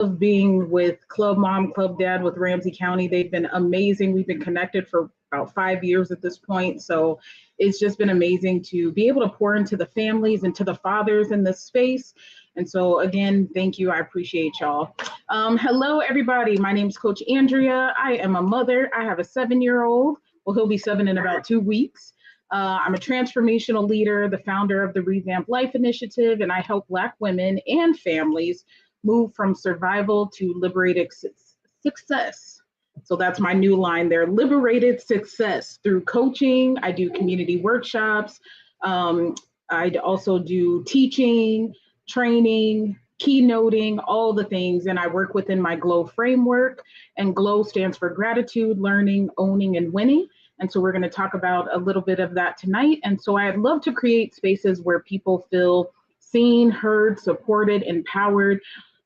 love being with Club Mom, Club Dad with Ramsey County. They've been amazing. We've been connected for about 5 years at this point. So it's just been amazing to be able to pour into the families and to the fathers in this space. And so again, thank you. I appreciate y'all. Hello, everybody. My name is Coach Andrea. I am a mother. I have a 7-year-old. Well, he'll be 7 in about 2 weeks. I'm a transformational leader, the founder of the Revamp Life Initiative, and I help Black women and families move from survival to liberated success. So that's my new line there, liberated success through coaching. I do community workshops. I also do teaching, training, keynoting, all the things. And I work within my GLOW framework. And GLOW stands for gratitude, learning, owning, and winning. And so we're going to talk about a little bit of that tonight. And so I'd love to create spaces where people feel seen, heard, supported, empowered,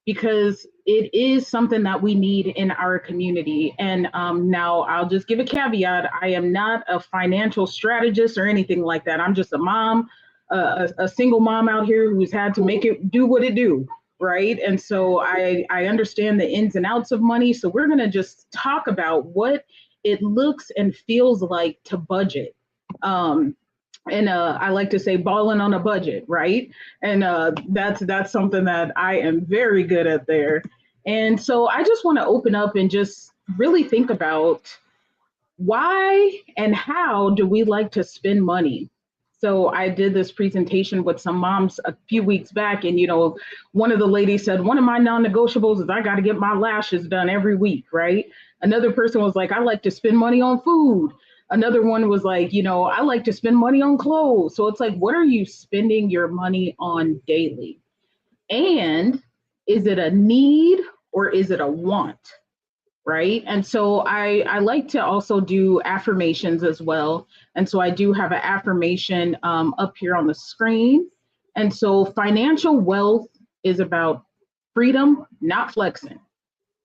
because it is something that we need in our community. And now I'll just give a caveat. I am not a financial strategist or anything like that. I'm just a mom, a single mom out here who's had to make it do what it do, right? And so I understand the ins and outs of money. So we're going to just talk about what it looks and feels like to budget. And I like to say balling on a budget, right? And that's something that I am very good at there. And so I just want to open up and just really think about why and how do we like to spend money? So I did this presentation with some moms a few weeks back, and one of the ladies said, one of my non-negotiables is I got to get my lashes done every week, right? Another person was like, I like to spend money on food. Another one was like, I like to spend money on clothes. So it's like, what are you spending your money on daily? And is it a need or is it a want? Right. And so I like to also do affirmations as well. And so I do have an affirmation up here on the screen. And so financial wealth is about freedom, not flexing.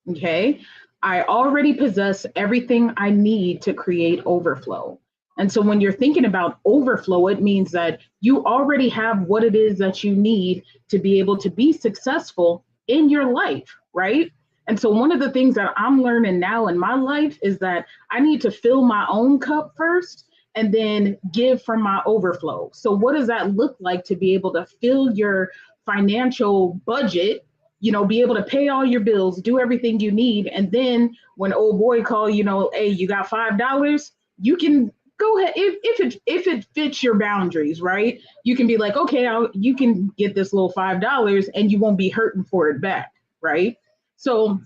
Okay. I already possess everything I need to create overflow. And so when you're thinking about overflow, it means that you already have what it is that you need to be able to be successful in your life, right? And so one of the things that I'm learning now in my life is that I need to fill my own cup first and then give from my overflow. So what does that look like to be able to fill your financial budget, be able to pay all your bills, do everything you need. And then when old boy call, hey, you got $5, you can go ahead. If it fits your boundaries, right? You can be like, okay, you can get this little $5 and you won't be hurting for it back, right? So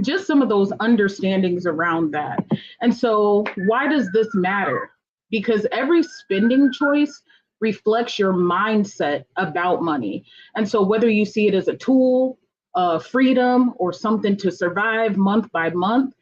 just some of those understandings around that. And so why does this matter? Because every spending choice reflects your mindset about money. And so whether you see it as a tool, freedom, or something to survive month by month,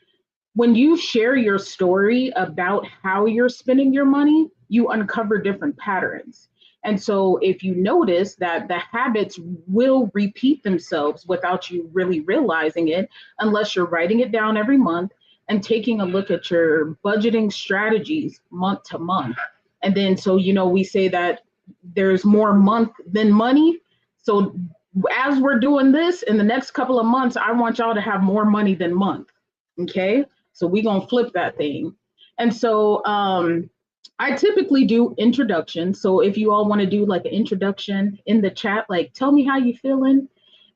when you share your story about how you're spending your money, you uncover different patterns. And so if you notice that the habits will repeat themselves without you really realizing it, unless you're writing it down every month and taking a look at your budgeting strategies month to month. And then, so, we say that there's more month than money. So as we're doing this in the next couple of months, I want y'all to have more money than month. Okay. So we're going to flip that thing. And so I typically do introductions. So if you all want to do like an introduction in the chat, like tell me how you feeling.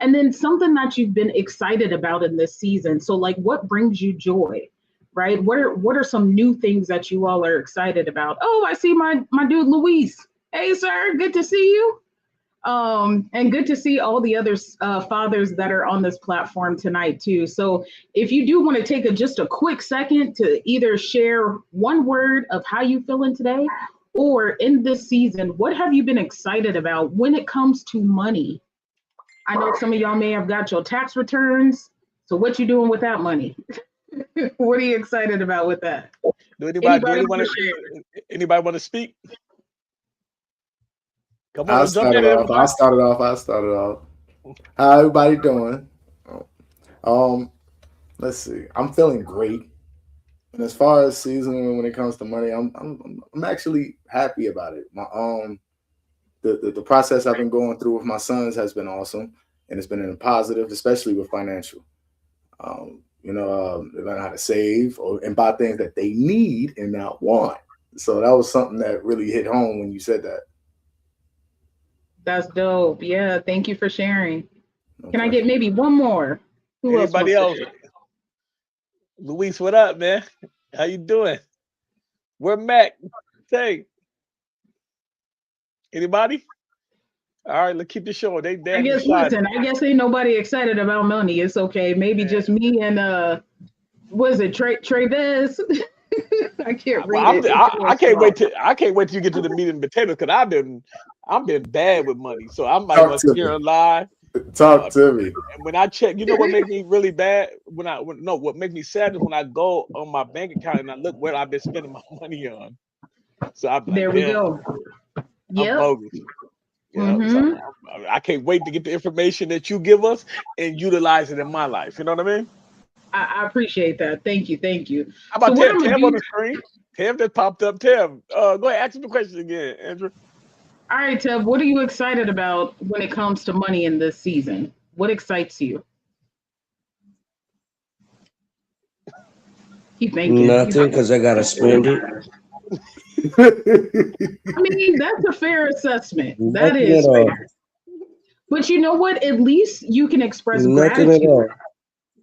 And then something that you've been excited about in this season. So like what brings you joy, right? What are some new things that you all are excited about? Oh, I see my dude, Luis. Hey, sir, good to see you. And good to see all the other fathers that are on this platform tonight too. So if you do want to take just a quick second to either share one word of how you feeling today, or in this season, what have you been excited about when it comes to money? I know some of y'all may have got your tax returns. So what you doing with that money? What are you excited about with that? Anybody want to speak? Come on, I'll start it off. How everybody doing? Let's see. I'm feeling great. And as far as season when it comes to money, I'm actually happy about it. My the process I've been going through with my sons has been awesome. and it's been in a positive, especially with financial. They learn how to save and buy things that they need and not want. So that was something that really hit home when you said that. That's dope. Yeah, thank you for sharing. No Can I question. get maybe one more? Who Anybody else? wants to share? Luis, what up, man? How you doing? Where Mac? Hey, anybody? All right, let's keep the show. They I damn guess, excited. listen, I guess ain't nobody excited about money. It's okay. Maybe just me and what is it, Trevez? I can't read Well, it. I can't wait till you get to the meat and potatoes because I've been bad with money, so I might Talk must to hear me. a lie. Talk to me. And when I check, you know what makes me really bad? What makes me sad is when I go on my bank account and I look what I've been spending my money on. So I'm like, There we damn, go. I'm Yep. bogus. Mhm. So I can't wait to get the information that you give us and utilize it in my life. You know what I mean? I appreciate that. Thank you. Thank you. How about So what Tev? I'm gonna Tev on do? the screen. Tev that popped up. Tev, go ahead, ask me the question again, Andrew. All right, Tev, what are you excited about when it comes to money in this season? What excites you? Keep thinking. Nothing, because I gotta spend it. I mean, that's a fair assessment. That Nothing is at all. fair. But you know what? At least you can express Nothing at gratitude. all.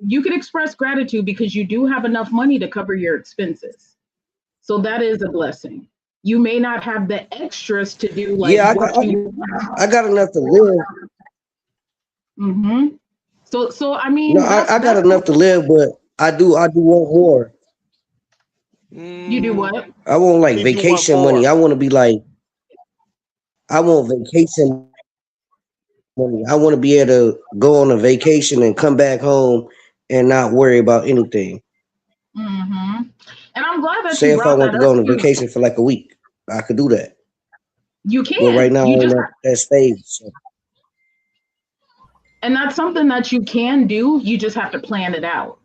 You can express gratitude because you do have enough money to cover your expenses. So that is a blessing. You may not have the extras to do like Yeah, what you. I got enough to live. Mm-hmm. So I mean, No, I got enough to live, but I do want more. You do what? I want like If you want vacation more. money. I want to be like, I want vacation money. I want to be able to go on a vacation and come back home and not worry about anything. Mm-hmm. And I'm glad that Say you if I brought want that to go on up a too. vacation for like a week, I could do that. You But right can. now, You I'm just at that stage. So. and that's something that you can do. You just have to plan it out,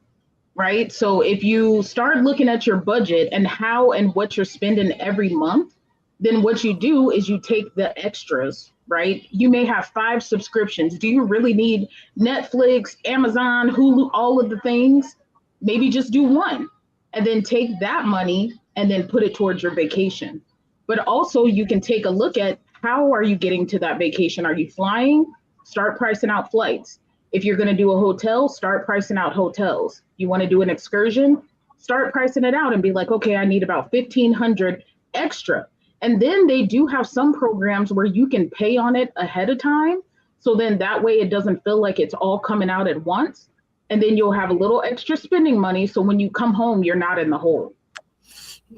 right? So if you start looking at your budget and how and what you're spending every month, then what you do is you take the extras, right? You may have 5 subscriptions. Do you really need Netflix, Amazon, Hulu, all of the things? Maybe just do one and then take that money and then put it towards your vacation. But also you can take a look at how are you getting to that vacation? Are you flying? Start pricing out flights. If you're going to do a hotel, start pricing out hotels. You want to do an excursion, start pricing it out and be like, okay, I need about 1,500 extra. And then they do have some programs where you can pay on it ahead of time. So then that way it doesn't feel like it's all coming out at once. And then you'll have a little extra spending money. So when you come home, you're not in the hole.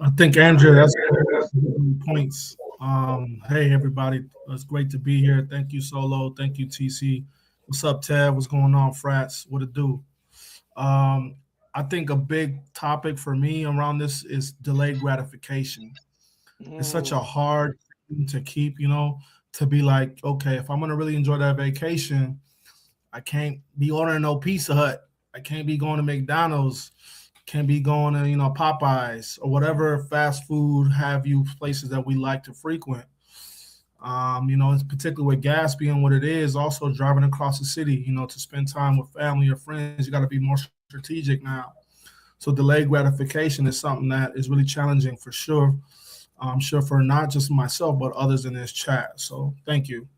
I think, Andrew, that's points. Hey, everybody. It's great to be here. Thank you, Solo. Thank you, TC. What's up, Ted? What's going on, Frats? What it do? I think a big topic for me around this is delayed gratification. It's such a hard thing to keep, to be like, okay, if I'm going to really enjoy that vacation, I can't be ordering no Pizza Hut. I can't be going to McDonald's. Can't be going to, Popeyes or whatever fast food have you places that we like to frequent. Particularly with gas being what it is, also driving across the city, to spend time with family or friends, you got to be more strategic now. So delayed gratification is something that is really challenging for sure. I'm sure for not just myself, but others in this chat. So thank you.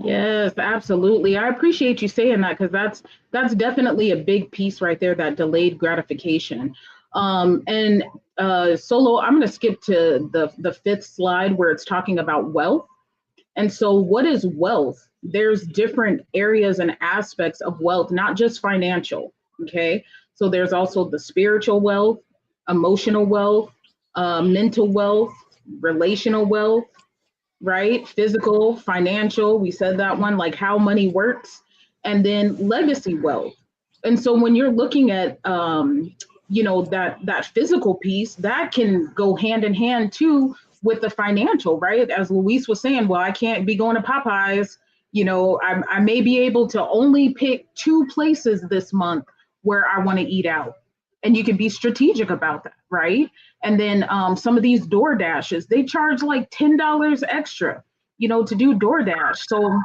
Yes, absolutely. I appreciate you saying that because that's definitely a big piece right there, that delayed gratification. And Solo, I'm going to skip to the 5th slide where it's talking about wealth. And so what is wealth? There's different areas and aspects of wealth, not just financial. Okay. So there's also the spiritual wealth, emotional wealth, mental wealth, relational wealth, right? Physical, financial, we said that one, like how money works, and then legacy wealth. And so when you're looking at that physical piece, that can go hand in hand too with the financial, right? As Luis was saying, well, I can't be going to Popeyes. I may be able to only pick 2 places this month where I want to eat out. And you can be strategic about that, right? And then some of these DoorDashes, they charge like $10 extra, to do DoorDash. So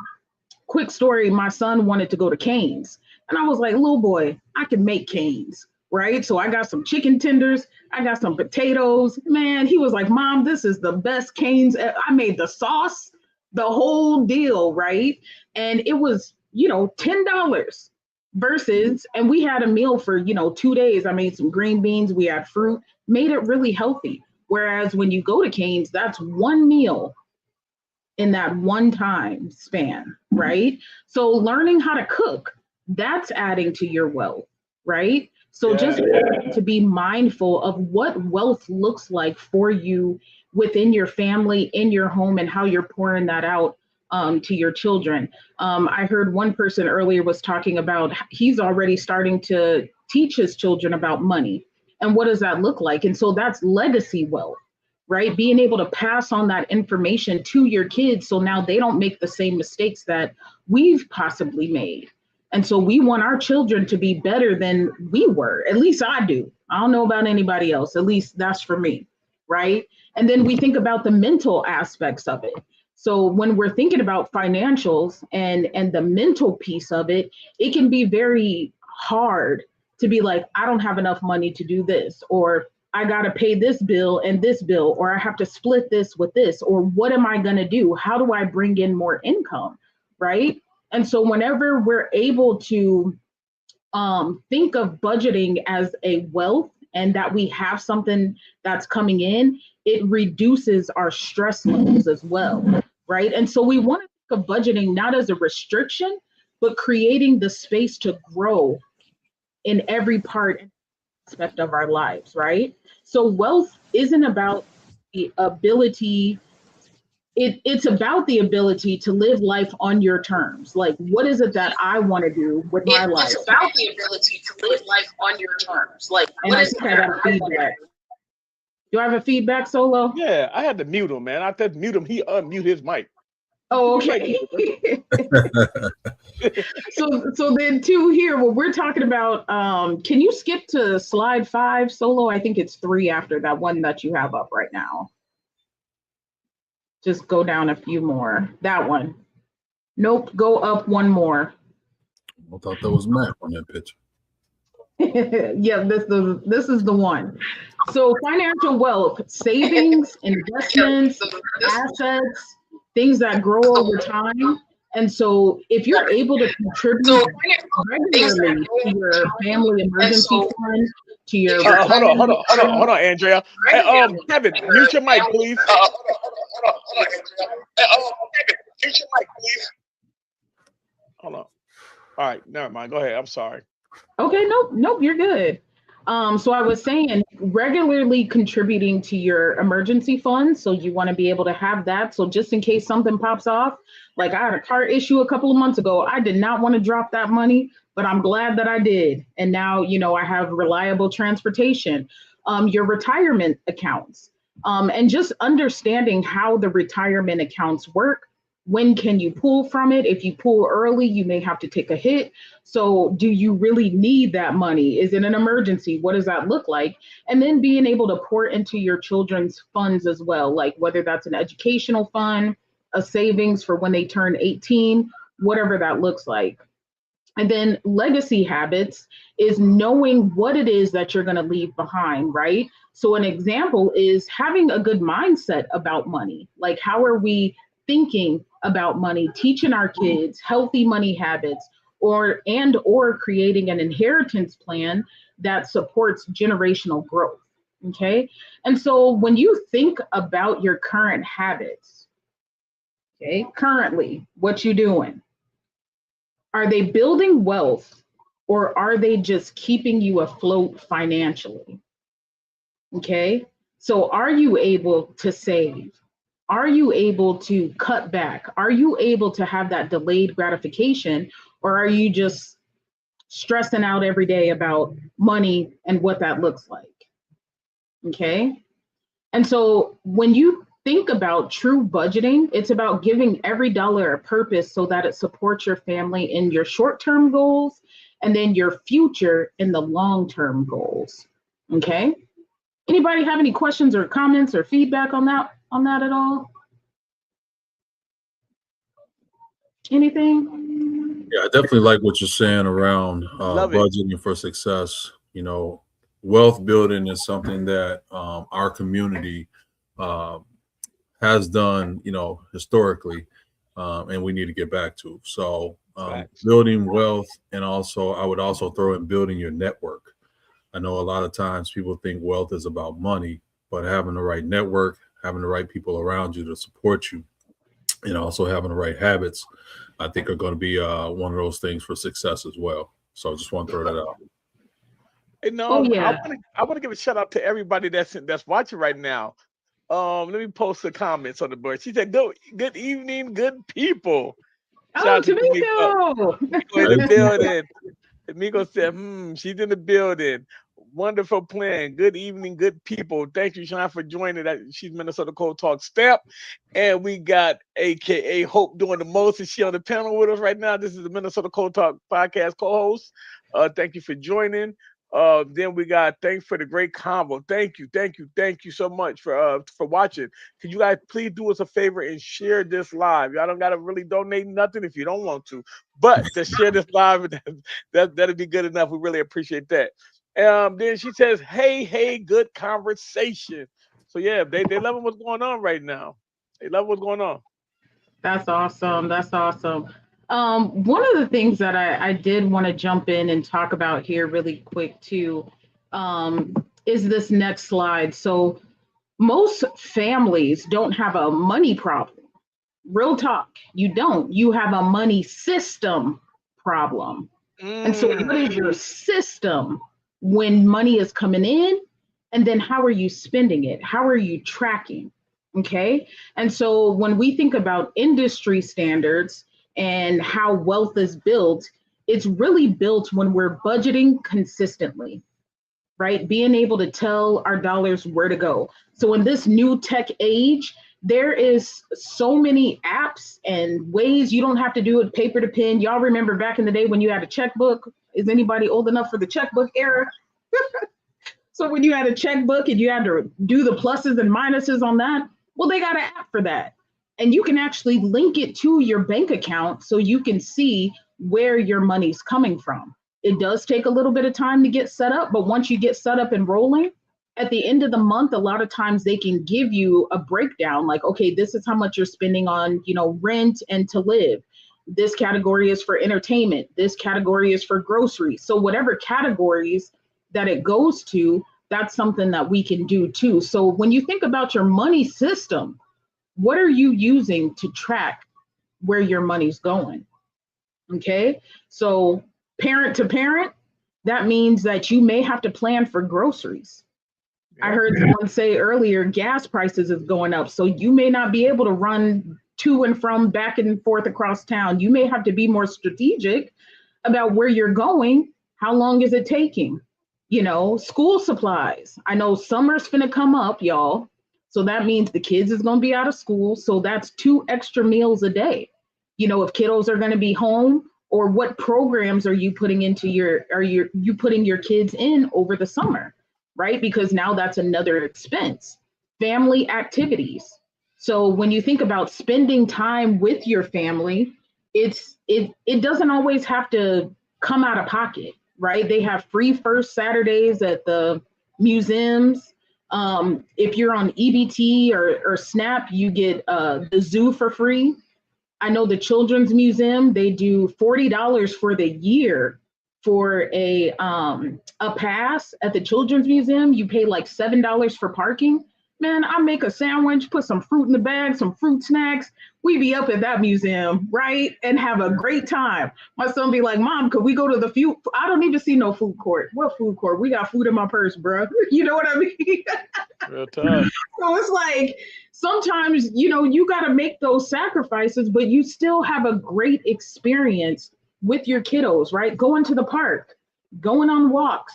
quick story, my son wanted to go to Cane's. And I was like, little boy, I can make Cane's, right? So I got some chicken tenders, I got some potatoes. Man, he was like, Mom, this is the best Cane's. I made the sauce, the whole deal, right? And it was, $10 versus, and we had a meal for, 2 days. I made some green beans, we had fruit, made it really healthy. Whereas when you go to Cane's, that's one meal in that one time span, right? So learning how to cook, that's adding to your wealth, right? So just to be mindful of what wealth looks like for you within your family, in your home, and how you're pouring that out to your children. I heard one person earlier was talking about he's already starting to teach his children about money. And what does that look like? And so that's legacy wealth, right? Being able to pass on that information to your kids so now they don't make the same mistakes that we've possibly made. And so we want our children to be better than we were. At least I do. I don't know about anybody else. At least that's for me, right? And then we think about the mental aspects of it. So when we're thinking about financials and the mental piece of it, it can be very hard to be like, I don't have enough money to do this, or I got to pay this bill and this bill, or I have to split this with this, or what am I going to do? How do I bring in more income, right? And so whenever we're able to think of budgeting as a wealth and that we have something that's coming in, it reduces our stress levels as well, right? And so we want to think of budgeting not as a restriction, but creating the space to grow in every part and aspect of our lives, right? So wealth isn't about the ability, it's about the ability to live life on your terms. Like, what is it that I want to do with my life? It's about the ability to live life on your terms. Like, And I think I got feedback. Do I have a feedback, Solo? Yeah, I had to mute him, man. I had to mute him. He unmute his mic. Oh, okay. So then too here, what we're talking about, can you skip to slide 5, Solo? I think it's 3 after that one that you have up right now. Just go down a few more. That one. Nope, go up one more. I thought that was Matt on that picture. Yeah, this is the one. So financial wealth, savings, investments, assets, things that grow over time. And so if you're able to contribute regularly to your family emergency fund, to your hold on, Andrea. Hey, Kevin, mute your mic, please. Mute your mic, please. Hold on. All right, never mind. Go ahead. I'm sorry. Okay, nope, you're good. So I was saying regularly contributing to your emergency fund. So you want to be able to have that. So just in case something pops off, like I had a car issue a couple of months ago, I did not want to drop that money, but I'm glad that I did. And now, I have reliable transportation, your retirement accounts, and just understanding how the retirement accounts work. When can you pull from it? If you pull early, you may have to take a hit. So do you really need that money? Is it an emergency? What does that look like? And then being able to pour into your children's funds as well, like whether that's an educational fund, a savings for when they turn 18, whatever that looks like. And then legacy habits is knowing what it is that you're going to leave behind, right? So an example is having a good mindset about money. Like, how are we thinking about money, teaching our kids healthy money habits, or creating an inheritance plan that supports generational growth. Okay. And so when you think about your current habits, okay, currently, what you doing? Are they building wealth, or are they just keeping you afloat financially? Okay. So are you able to save? Are you able to cut back? Are you able to have that delayed gratification, or are you just stressing out every day about money and what that looks like? Okay. And so when you think about true budgeting, it's about giving every dollar a purpose so that it supports your family in your short-term goals and then your future in the long-term goals. Okay. Anybody have any questions or comments or feedback on that at all? Anything? Yeah, I definitely like what you're saying around Love it. budgeting for success. You know, wealth building is something that our community uh, has done, you know, historically, and we need to get back to. So, Facts. building wealth, and also I would also throw in building your network. I know a lot of times people think wealth is about money, but having the right network, having the right people around you to support you, and also having the right habits, I think are going to be one of those things for success as well. So I just want to throw that out. And Oh yeah. I want to give a shout out to everybody that's watching right now. Let me post the comments on the board. She said, Good evening, good people." Shout Oh, out to Tamiko. Tamiko. Tamiko in the building. Tamiko said, she's in the building. Wonderful plan. Good evening, good people. Thank you, Sean, for joining that. She's Minnesota Cold Talk Step. And we got AKA Hope doing the most. And she on the panel with us right now. This is the Minnesota Cold Talk podcast co-host. Thank you for joining. Then we got thanks for the great convo. Thank you so much for watching. Can you guys please do us a favor and share this live? Y'all don't gotta really donate nothing if you don't want to, but just share this live. That'll be good enough. We really appreciate that. Then she says, hey, good conversation. So yeah, they love what's going on right now. They love what's going on. That's awesome. That's awesome. One of the things that I did want to jump in and talk about here really quick too, is this next slide. So most families don't have a money problem. Real talk, you don't. You have a money system problem. And so what is your system when money is coming in? And then how are you spending it? How are you tracking? Okay. And so when we think about industry standards and how wealth is built, it's really built when we're budgeting consistently, right? Being able to tell our dollars where to go. So in this new tech age, there is so many apps and ways. You don't have to do it paper to pen. Y'all remember back in the day when you had a checkbook? Is anybody old enough for the checkbook era? So when you had a checkbook and you had to do the pluses and minuses on that, well, they got an app for that. And you can actually link it to your bank account so you can see where your money's coming from. It does take a little bit of time to get set up, but once you get set up and rolling, at the end of the month, a lot of times they can give you a breakdown like, okay, this is how much you're spending on, rent and to live. This category is for entertainment. This category is for groceries. So whatever categories that it goes to, that's something that we can do too. So when you think about your money system, what are you using to track where your money's going? Okay, so parent to parent, that means that you may have to plan for groceries. I heard someone say earlier, gas prices is going up. So you may not be able to run to and from back and forth across town. You may have to be more strategic about where you're going. How long is it taking? School supplies. I know summer's finna come up, y'all. So that means the kids is going to be out of school. So that's 2 extra meals a day. If kiddos are going to be home, or what programs are you putting into you putting your kids in over the summer, right? Because now that's another expense. Family activities. So when you think about spending time with your family, it doesn't always have to come out of pocket, right? They have free first Saturdays at the museums. If you're on EBT or SNAP, you get the zoo for free. I know the Children's Museum, they do $40 for the year for a pass at the Children's Museum. You pay like $7 for parking. Man, I make a sandwich, put some fruit in the bag, some fruit snacks. We be up at that museum, right? And have a great time. My son be like, Mom, could we go to the food? I don't even see no food court. What food court? We got food in my purse, bro. You know what I mean? Real tough. So it's like, sometimes, you got to make those sacrifices, but you still have a great experience with your kiddos, right? Going to the park, going on walks,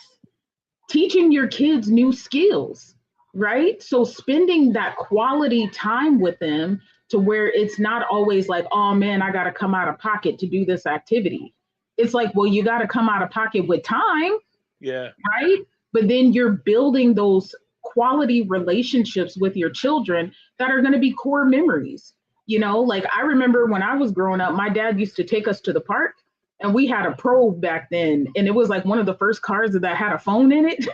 teaching your kids new skills, right? So spending that quality time with them to where it's not always like, oh man, I got to come out of pocket to do this activity. It's like, well, you got to come out of pocket with time. Yeah. Right. But then you're building those quality relationships with your children that are going to be core memories. You know, like I remember when I was growing up, my dad used to take us to the park and we had a Probe back then. And it was like one of the first cars that had a phone in it.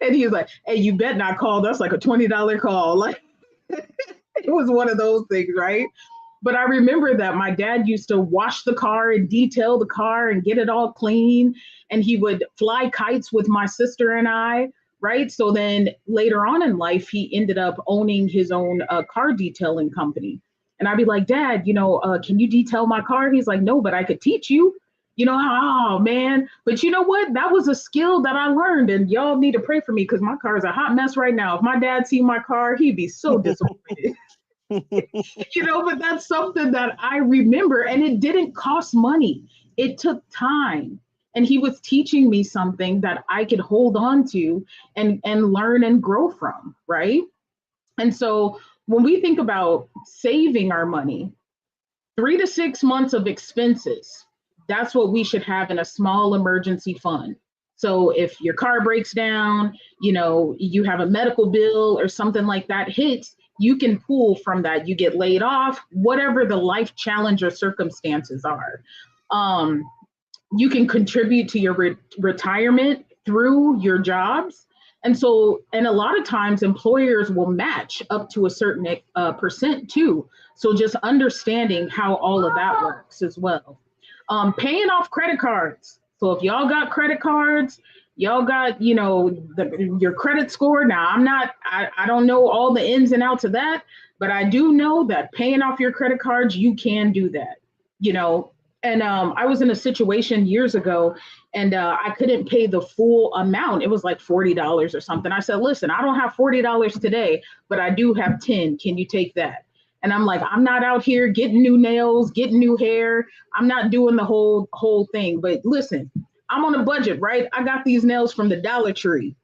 And he was like, hey, you bet not call. That's like a $20 call. Like it was one of those things, right? But I remember that my dad used to wash the car and detail the car and get it all clean. And he would fly kites with my sister and I, right? So then later on in life, he ended up owning his own car detailing company. And I'd be like, Dad, can you detail my car? He's like, no, but I could teach you. Oh man. But you know what? That was a skill that I learned. And y'all need to pray for me because my car is a hot mess right now. If my dad see my car, he'd be so disappointed. But that's something that I remember, and it didn't cost money. It took time. And he was teaching me something that I could hold on to and learn and grow from, right? And so when we think about saving our money, 3 to 6 months of expenses, that's what we should have in a small emergency fund. So if your car breaks down, you have a medical bill or something like that hits, you can pull from that. You get laid off, whatever the life challenge or circumstances are. You can contribute to your retirement through your jobs. And a lot of times employers will match up to a certain percent too. So just understanding how all of that works as well. Paying off credit cards. So if y'all got credit cards, y'all got, your credit score. Now I don't know all the ins and outs of that, but I do know that paying off your credit cards, you can do that, And I was in a situation years ago and I couldn't pay the full amount. It was like $40 or something. I said, listen, I don't have $40 today, but I do have 10. Can you take that? And I'm like, I'm not out here getting new nails, getting new hair. I'm not doing the whole thing. But listen, I'm on a budget, right? I got these nails from the Dollar Tree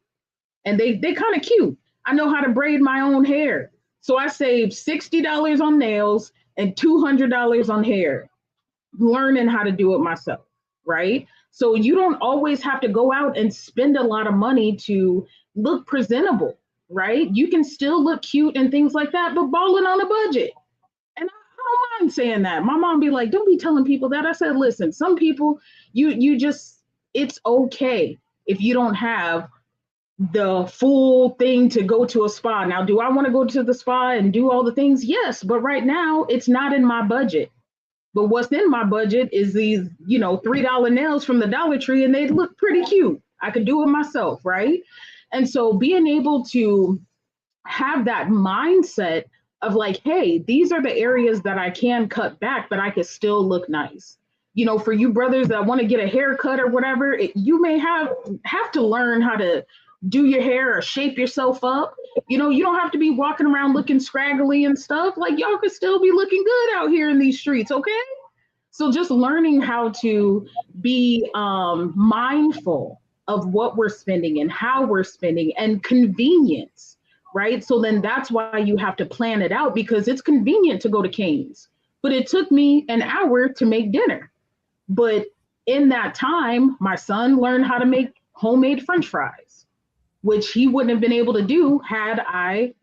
and they kind of cute. I know how to braid my own hair. So I saved $60 on nails and $200 on hair, learning how to do it myself, right? So you don't always have to go out and spend a lot of money to look presentable, right? You can still look cute and things like that, but balling on a budget. And I don't mind saying that. My mom be like, don't be telling people that. I said, listen, some people, you just, it's okay if you don't have the full thing to go to a spa. Now, do I want to go to the spa and do all the things? Yes, but right now it's not in my budget. But what's in my budget is these, $3 nails from the Dollar Tree, and they look pretty cute. I could do it myself, right? And so being able to have that mindset of like, hey, these are the areas that I can cut back, but I can still look nice. For you brothers that want to get a haircut or whatever, you may have to learn how to do your hair or shape yourself up. You don't have to be walking around looking scraggly and stuff. Like y'all could still be looking good out here in these streets, okay? So just learning how to be mindful of what we're spending and how we're spending and convenience, right? So then that's why you have to plan it out, because it's convenient to go to Cane's, but it took me an hour to make dinner. But in that time, my son learned how to make homemade French fries, which he wouldn't have been able to do had I,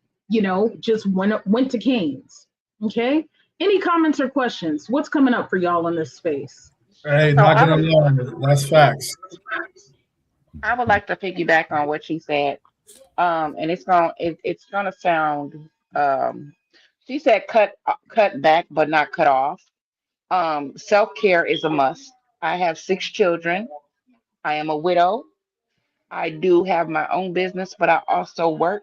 just went to Cane's. Okay. Any comments or questions? What's coming up for y'all in this space? Hey, not gonna lie, that's facts. I would like to piggyback on what she said, and it's gonna sound. She said cut back, but not cut off. Self-care is a must. I have 6 children. I am a widow. I do have my own business, but I also work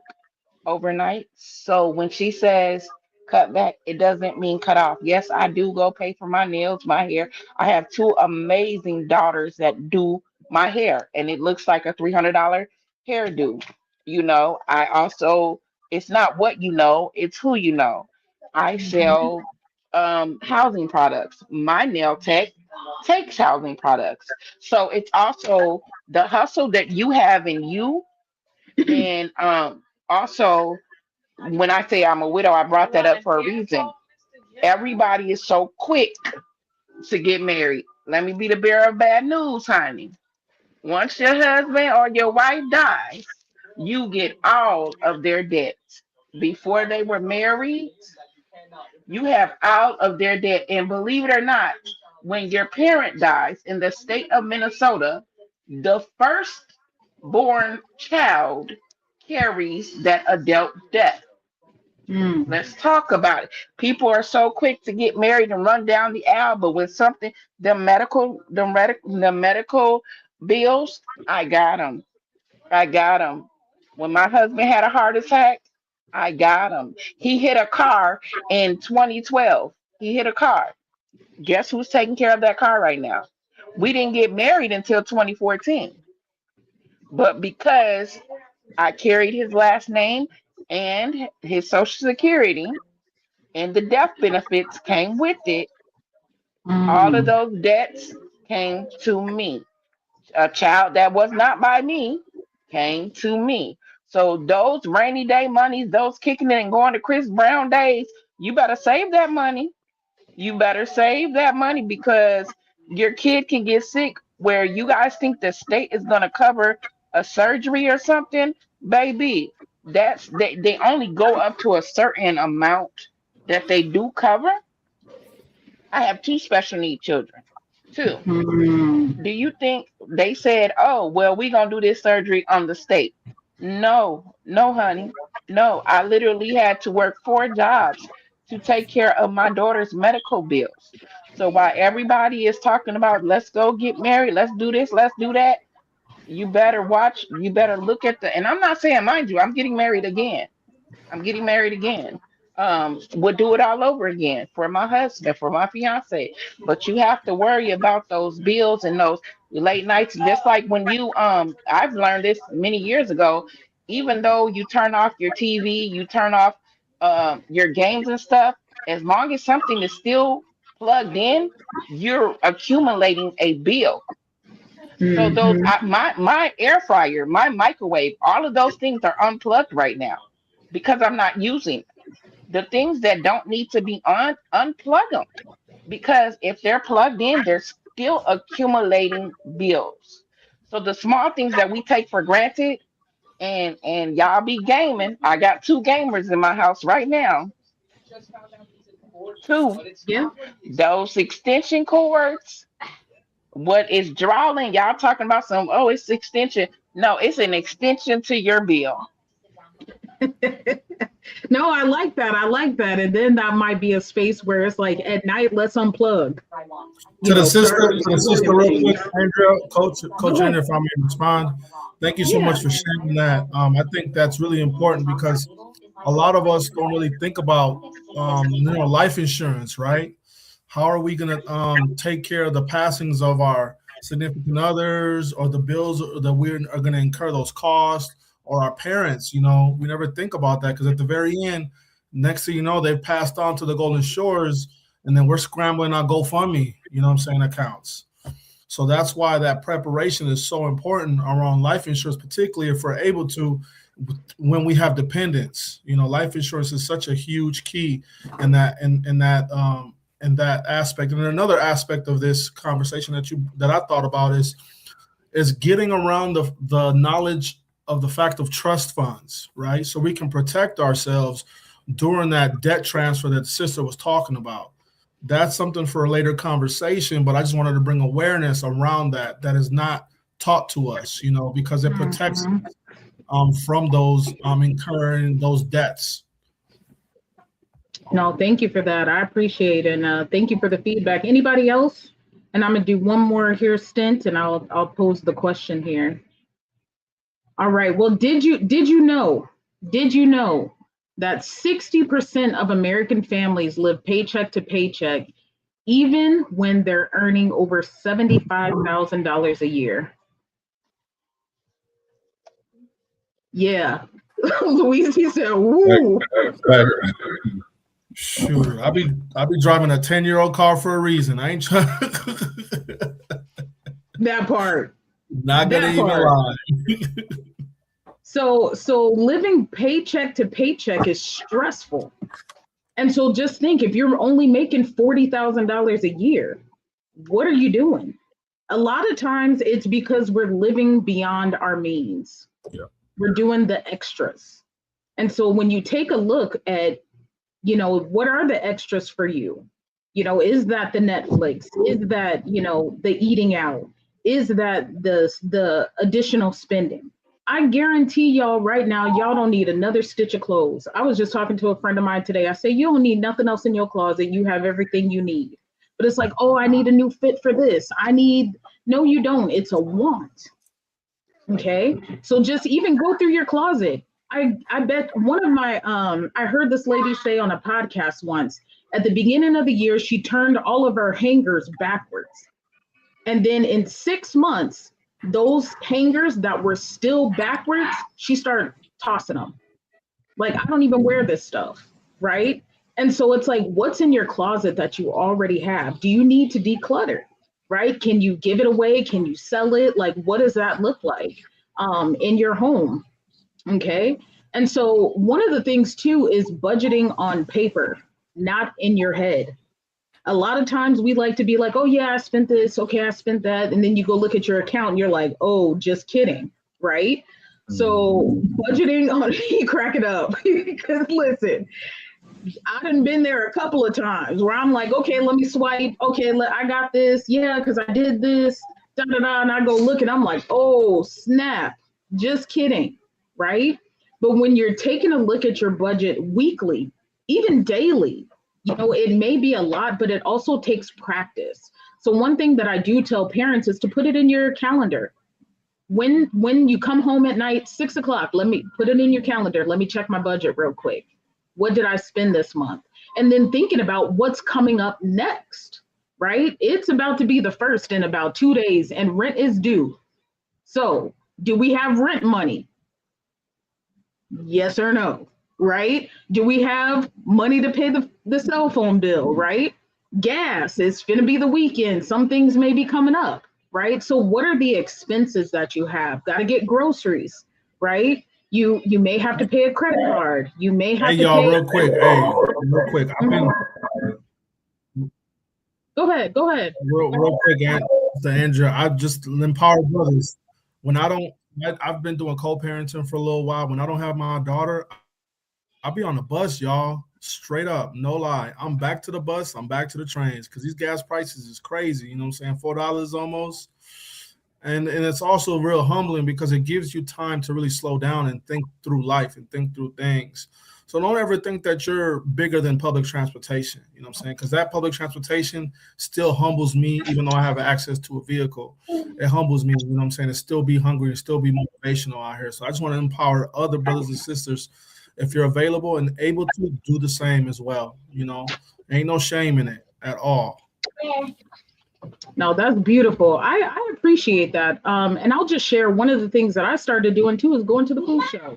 overnight. So when she says cut back, it doesn't mean cut off. Yes, I do go pay for my nails, my hair. I have 2 amazing daughters that do my hair, and it looks like a $300 hairdo. I also, it's not what you know, it's who you know. I sell housing products. My nail tech takes housing products. So it's also the hustle that you have in you. And also, when I say I'm a widow, I brought that up for a reason. Everybody is so quick to get married. Let me be the bearer of bad news, honey. Once your husband or your wife dies, you get all of their debts. Before they were married, You have out of their debt. And believe it or not, when your parent dies in the state of Minnesota, the firstborn child carries that adult debt. Mm. Let's talk about it. People are so quick to get married and run down the aisle, but when something, the medical bills, I got them. I got them. When my husband had a heart attack, I got him. He hit a car in 2012. He hit a car. Guess who's taking care of that car right now? We didn't get married until 2014. But because I carried his last name and his social security and the death benefits came with it, all of Mm. those debts came to me. A child that was not by me came to me. So those rainy day monies, those kicking it and going to Chris Brown days, you better save that money. You better save that money because your kid can get sick where you guys think the state is gonna cover a surgery or something, baby. They only go up to a certain amount that they do cover. I have two special need children. Two. Mm. Do you think they said, oh, well, we're going to do this surgery on the state? No, no, honey. No, I literally had to work 4 jobs to take care of my daughter's medical bills. So while everybody is talking about, let's go get married, let's do this, let's do that, you better watch, you better look at and I'm not saying, mind you, I'm getting married again. I'm getting married again. Would do it all over again for my husband, for my fiance. But you have to worry about those bills and those late nights. Just like when you I've learned this many years ago, even though you turn off your TV, you turn off your games and stuff, as long as something is still plugged in, you're accumulating a bill. So those Mhm. my air fryer, my microwave, all of those things are unplugged right now because I'm not using the things that don't need to be on, unplug them. Because if they're plugged in, they're still accumulating bills. So the small things that we take for granted, and y'all be gaming. I got two gamers in my house right now. Two. Yeah. Those extension cords, what is drawing? Y'all talking about some, oh, it's extension. No, it's an extension to your bill. No, I like that. I like that. And then that might be a space where it's like at night, let's unplug. To the sister, real Things. quick, Andrea, Coach Andrea, if I may respond. Thank you so Yeah. much for sharing that. I think that's really important because a lot of us don't really think about life insurance, right? How are we going to take care of the passings of our significant others or the bills that we are going to incur those costs, or our parents? We never think about that because at the very end, next thing you know, they've passed on to the Golden Shores, and then we're scrambling our GoFundMe, accounts. So that's why that preparation is so important around life insurance, particularly if we're able to, when we have dependents. Life insurance is such a huge key in that aspect. And another aspect of this conversation that I thought about is getting around the knowledge of the fact of trust funds, right? So we can protect ourselves during that debt transfer that the sister was talking about. That's something for a later conversation, but I just wanted to bring awareness around that is not taught to us, because it protects from those incurring those debts. No, thank you for that. I appreciate it. And thank you for the feedback. Anybody else? And I'm gonna do one more here stint, and I'll pose the question here. All right. Well, did you know that 60% of American families live paycheck to paycheck, even when they're earning over $75,000 a year? Yeah. Luis, he said, "Woo." Shoot, I'll be driving a 10-year-old car for a reason. I ain't trying. That part. Not gonna even lie. So living paycheck to paycheck is stressful. And so just think, if you're only making $40,000 a year, what are you doing? A lot of times it's because we're living beyond our means. Yeah. We're doing the extras. And so when you take a look at You know, what are the extras for you? You know, is that the Netflix? Is that, you know, the eating out? Is that the additional spending? I guarantee y'all right now, y'all don't need another stitch of clothes. I was just talking to a friend of mine today. I say, you don't need nothing else in your closet. You have everything you need. But it's like, oh, I need a new fit for this. No, you don't. It's a want. Okay. So just even go through your closet. I bet one of my, I heard this lady say on a podcast once, at the beginning of the year, she turned all of her hangers backwards. And then in 6 months, those hangers that were still backwards, she started tossing them. Like, I don't even wear this stuff, right? And so it's like, what's in your closet that you already have? Do you need to declutter, right? Can you give it away? Can you sell it? Like, what does that look like in your home? Okay. And so one of the things too is budgeting on paper, not in your head. A lot of times we like to be like, oh yeah, I spent this. Okay, I spent that. And then you go look at your account and you're like, oh, just kidding, right? So budgeting on, you crack it up. Because listen, I done been there a couple of times where I'm like, okay, let me swipe. Okay, I got this. Yeah, because I did this. Da, da, da, and I go look and I'm like, oh, snap. Just kidding, right? But when you're taking a look at your budget weekly, even daily, you know, it may be a lot, but it also takes practice. So one thing that I do tell parents is to put it in your calendar. When you come home at night, 6 o'clock, let me put it in your calendar. Let me check my budget real quick. What did I spend this month? And then thinking about what's coming up next, right? It's about to be the 1st in about 2 days and rent is due. So do we have rent money? Yes or no, right? Do we have money to pay the cell phone bill, right? Gas, it's going to be the weekend. Some things may be coming up, right? So what are the expenses that you have? Got to get groceries, right? You may have to pay a credit card. You may have to y'all, pay. real quick. Real quick. Go ahead. Real quick, Mr. Andrew. I just empower brothers. When I've been doing co-parenting for a little while. When I don't have my daughter, I'll be on the bus, y'all. Straight up, no lie. I'm back to the bus. I'm back to the trains because these gas prices is crazy. You know what I'm saying? $4 almost. And it's also real humbling because it gives you time to really slow down and think through life and think through things. So don't ever think that you're bigger than public transportation, you know what I'm saying? Because that public transportation still humbles me, even though I have access to a vehicle. It humbles me, you know what I'm saying? To still be hungry and still be motivational out here. So I just want to empower other brothers and sisters, if you're available and able to, do the same as well. You know, ain't no shame in it at all. No, that's beautiful. I appreciate that. And I'll just share one of the things that I started doing too is going to the food show.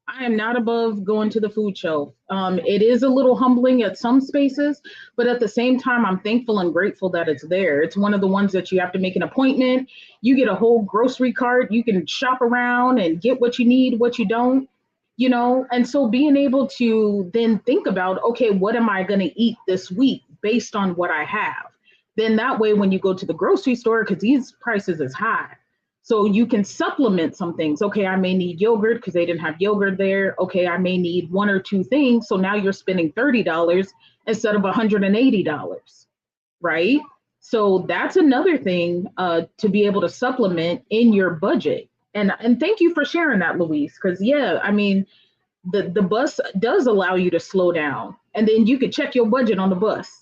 I am not above going to the food show. It is a little humbling at some spaces, but at the same time, I'm thankful and grateful that it's there. It's one of the ones that you have to make an appointment. You get a whole grocery cart. You can shop around and get what you need, what you don't, you know? And so being able to then think about, okay, what am I going to eat this week based on what I have? Then that way, when you go to the grocery store, because these prices is high, so you can supplement some things. Okay, I may need yogurt because they didn't have yogurt there. Okay, I may need 1 or 2 things. So now you're spending $30 instead of $180, right? So that's another thing to be able to supplement in your budget. And thank you for sharing that, Luis, because yeah, I mean, the bus does allow you to slow down, and then you could check your budget on the bus.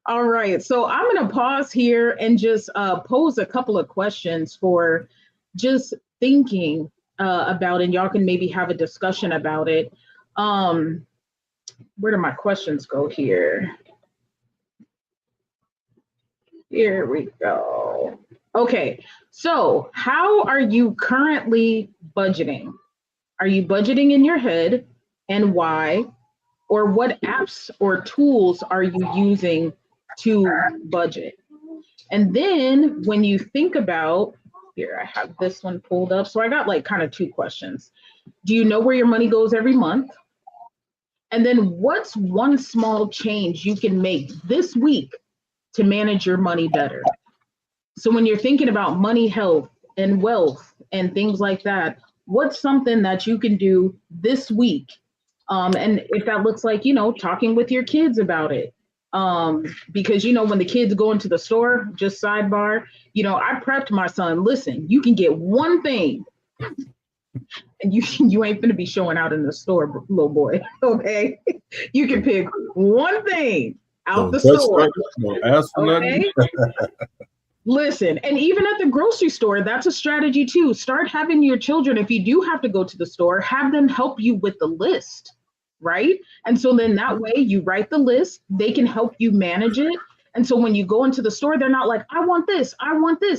All right, so I'm going to pause here and just pose a couple of questions for just thinking about, and y'all can maybe have a discussion about it. Where do my questions go here? Here we go. Okay, so how are you currently budgeting? Are you budgeting in your head, and why? Or what apps or tools are you using to budget? And then when you think about, here, I have this one pulled up. So I got like kind of 2 questions. Do you know where your money goes every month? And then what's one small change you can make this week to manage your money better? So when you're thinking about money, health, and wealth and things like that, What's something that you can do this week? And if that looks like, talking with your kids about it. Because, when the kids go into the store, just sidebar, I prepped my son, listen, you can get one thing and you ain't gonna be showing out in the store, little boy. Okay. You can pick one thing out the store. Okay. Listen, and even at the grocery store, that's a strategy too. Start having your children, if you do have to go to the store, have them help you with the list, right? And so then that way you write the list, they can help you manage it. And so when you go into the store, they're not like, I want this.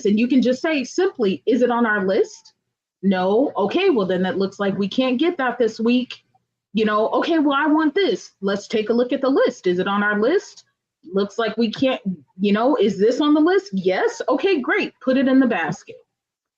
And you can just say simply, is it on our list? No. Okay, well then that looks like we can't get that this week. Okay, well, I want this. Let's take a look at the list. Is it on our list? Looks like we can't, is this on the list? Yes. Okay, great. Put it in the basket,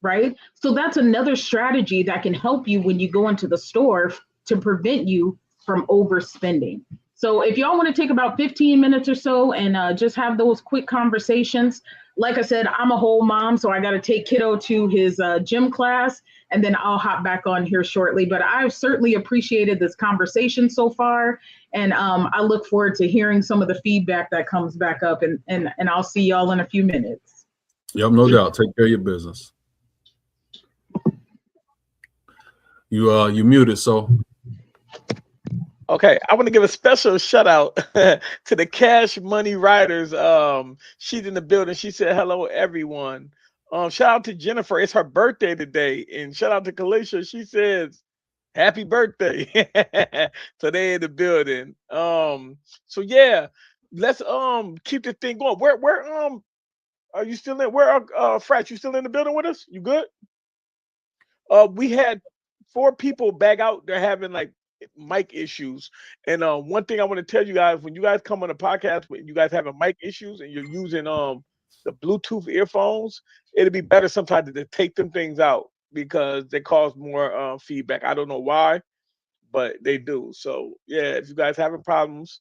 right? So that's another strategy that can help you when you go into the store to prevent you from overspending. So if y'all want to take about 15 minutes or so and just have those quick conversations, like I said, I'm a whole mom, so I got to take kiddo to his gym class, and then I'll hop back on here shortly. But I've certainly appreciated this conversation so far, and I look forward to hearing some of the feedback that comes back up, and I'll see y'all in a few minutes. Yep, no doubt. Take care of your business. You muted, so. Okay, I want to give a special shout out to the Cash Money Riders. She's in the building. She said, hello, everyone. Shout out to Jennifer. It's her birthday today. And shout out to Kalisha. She says, happy birthday. So they in the building. So yeah, let's keep the thing going. Where are you still in? Where are Frat? You still in the building with us? You good? We had 4 people back out. They're having like mic issues, and one thing I want to tell you guys, when you guys come on the podcast, when you guys having mic issues and you're using the Bluetooth earphones, it'd be better sometimes to take them things out because they cause more feedback. I don't know why, but they do. So yeah, if you guys having problems,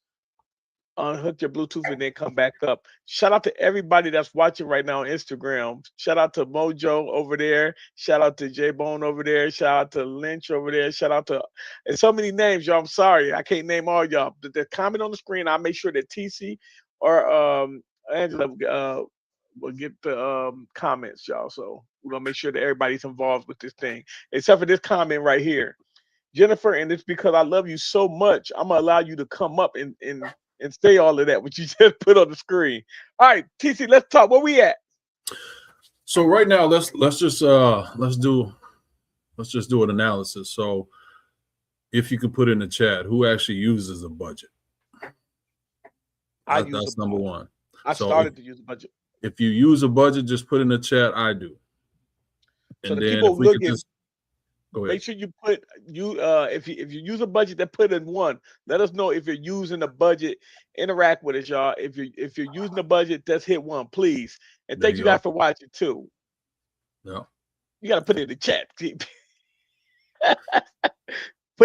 unhook your Bluetooth and then come back up. Shout out to everybody that's watching right now on Instagram. Shout out to Mojo over there. Shout out to J-Bone over there. Shout out to Lynch over there. Shout out to, and so many names, y'all. I'm sorry, I can't name all y'all. The comment on the screen, I'll make sure that TC or Angela will get the comments, y'all. So we're gonna make sure that everybody's involved with this thing, except for this comment right here. Jennifer, and it's because I love you so much, I'm gonna allow you to come up and say all of that, what you just put on the screen. All right, TC, let's talk. Where we at? So right now, let's just do an analysis. So if you could put in the chat, who actually uses a budget? That's number one. I started to use a budget. If you use a budget, just put in the chat, I do. So And the then people if we could looking, just go ahead. make sure you put if you use a budget, that put in 1. Let us know if you're using a budget. Interact with us, y'all. If you're using a budget, just hit 1, please. And There thank you you go. guys for watching too. Yeah. You gotta put it in the chat. Put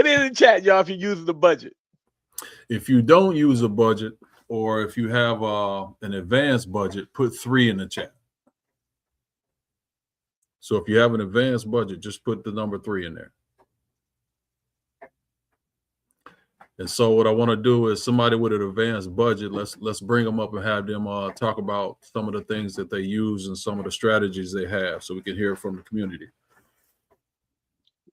it in the chat, y'all, if you're using the budget. If you don't use a budget, or if you have an advanced budget, put 3 in the chat. So if you have an advanced budget, just put the number 3 in there. And so what I want to do is somebody with an advanced budget, let's bring them up and have them talk about some of the things that they use and some of the strategies they have, so we can hear from the community.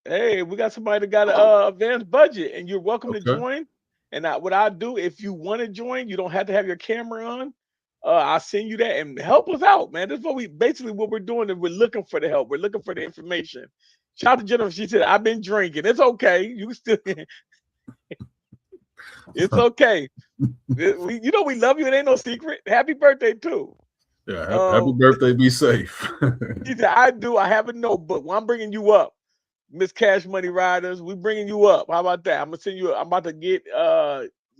Hey, we got somebody that got an advanced budget, and you're welcome to Okay. join. And what I do, if you want to join, you don't have to have your camera on. I'll send you that and help us out, man. That's what we're doing is we're looking for the help. We're looking for the information. Shout out to Jennifer. She said, I've been drinking. It's okay. You can still it's okay. We love you. It ain't no secret. Happy birthday too. Yeah, happy birthday. Be safe. She said, I do. I have a notebook. Well, I'm bringing you up, Miss Cash Money Riders. We bringing you up. How about that? I'm gonna send you. I'm about to get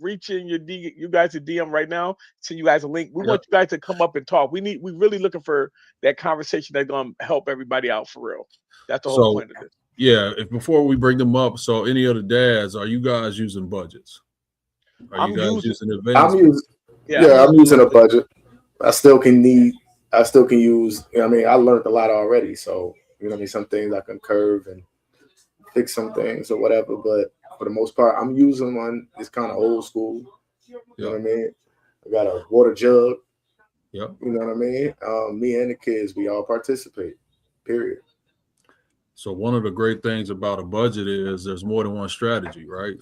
reaching you guys a DM right now. Send you guys a link. We want you guys to come up and talk. We really looking for that conversation that's gonna help everybody out for real. That's the whole point of this. Yeah. Before we bring them up, so any other dads, are you guys using budgets? Are you guys using advanced? I'm using a budget. I still can use. I learned a lot already. So some things I can curve and fix some things or whatever. But for the most part, I'm using one. It's kind of old school. You know what I mean? I got a water jug. Yep. You know what I mean? Me and the kids, we all participate. Period. So one of the great things about a budget is there's more than one strategy, right?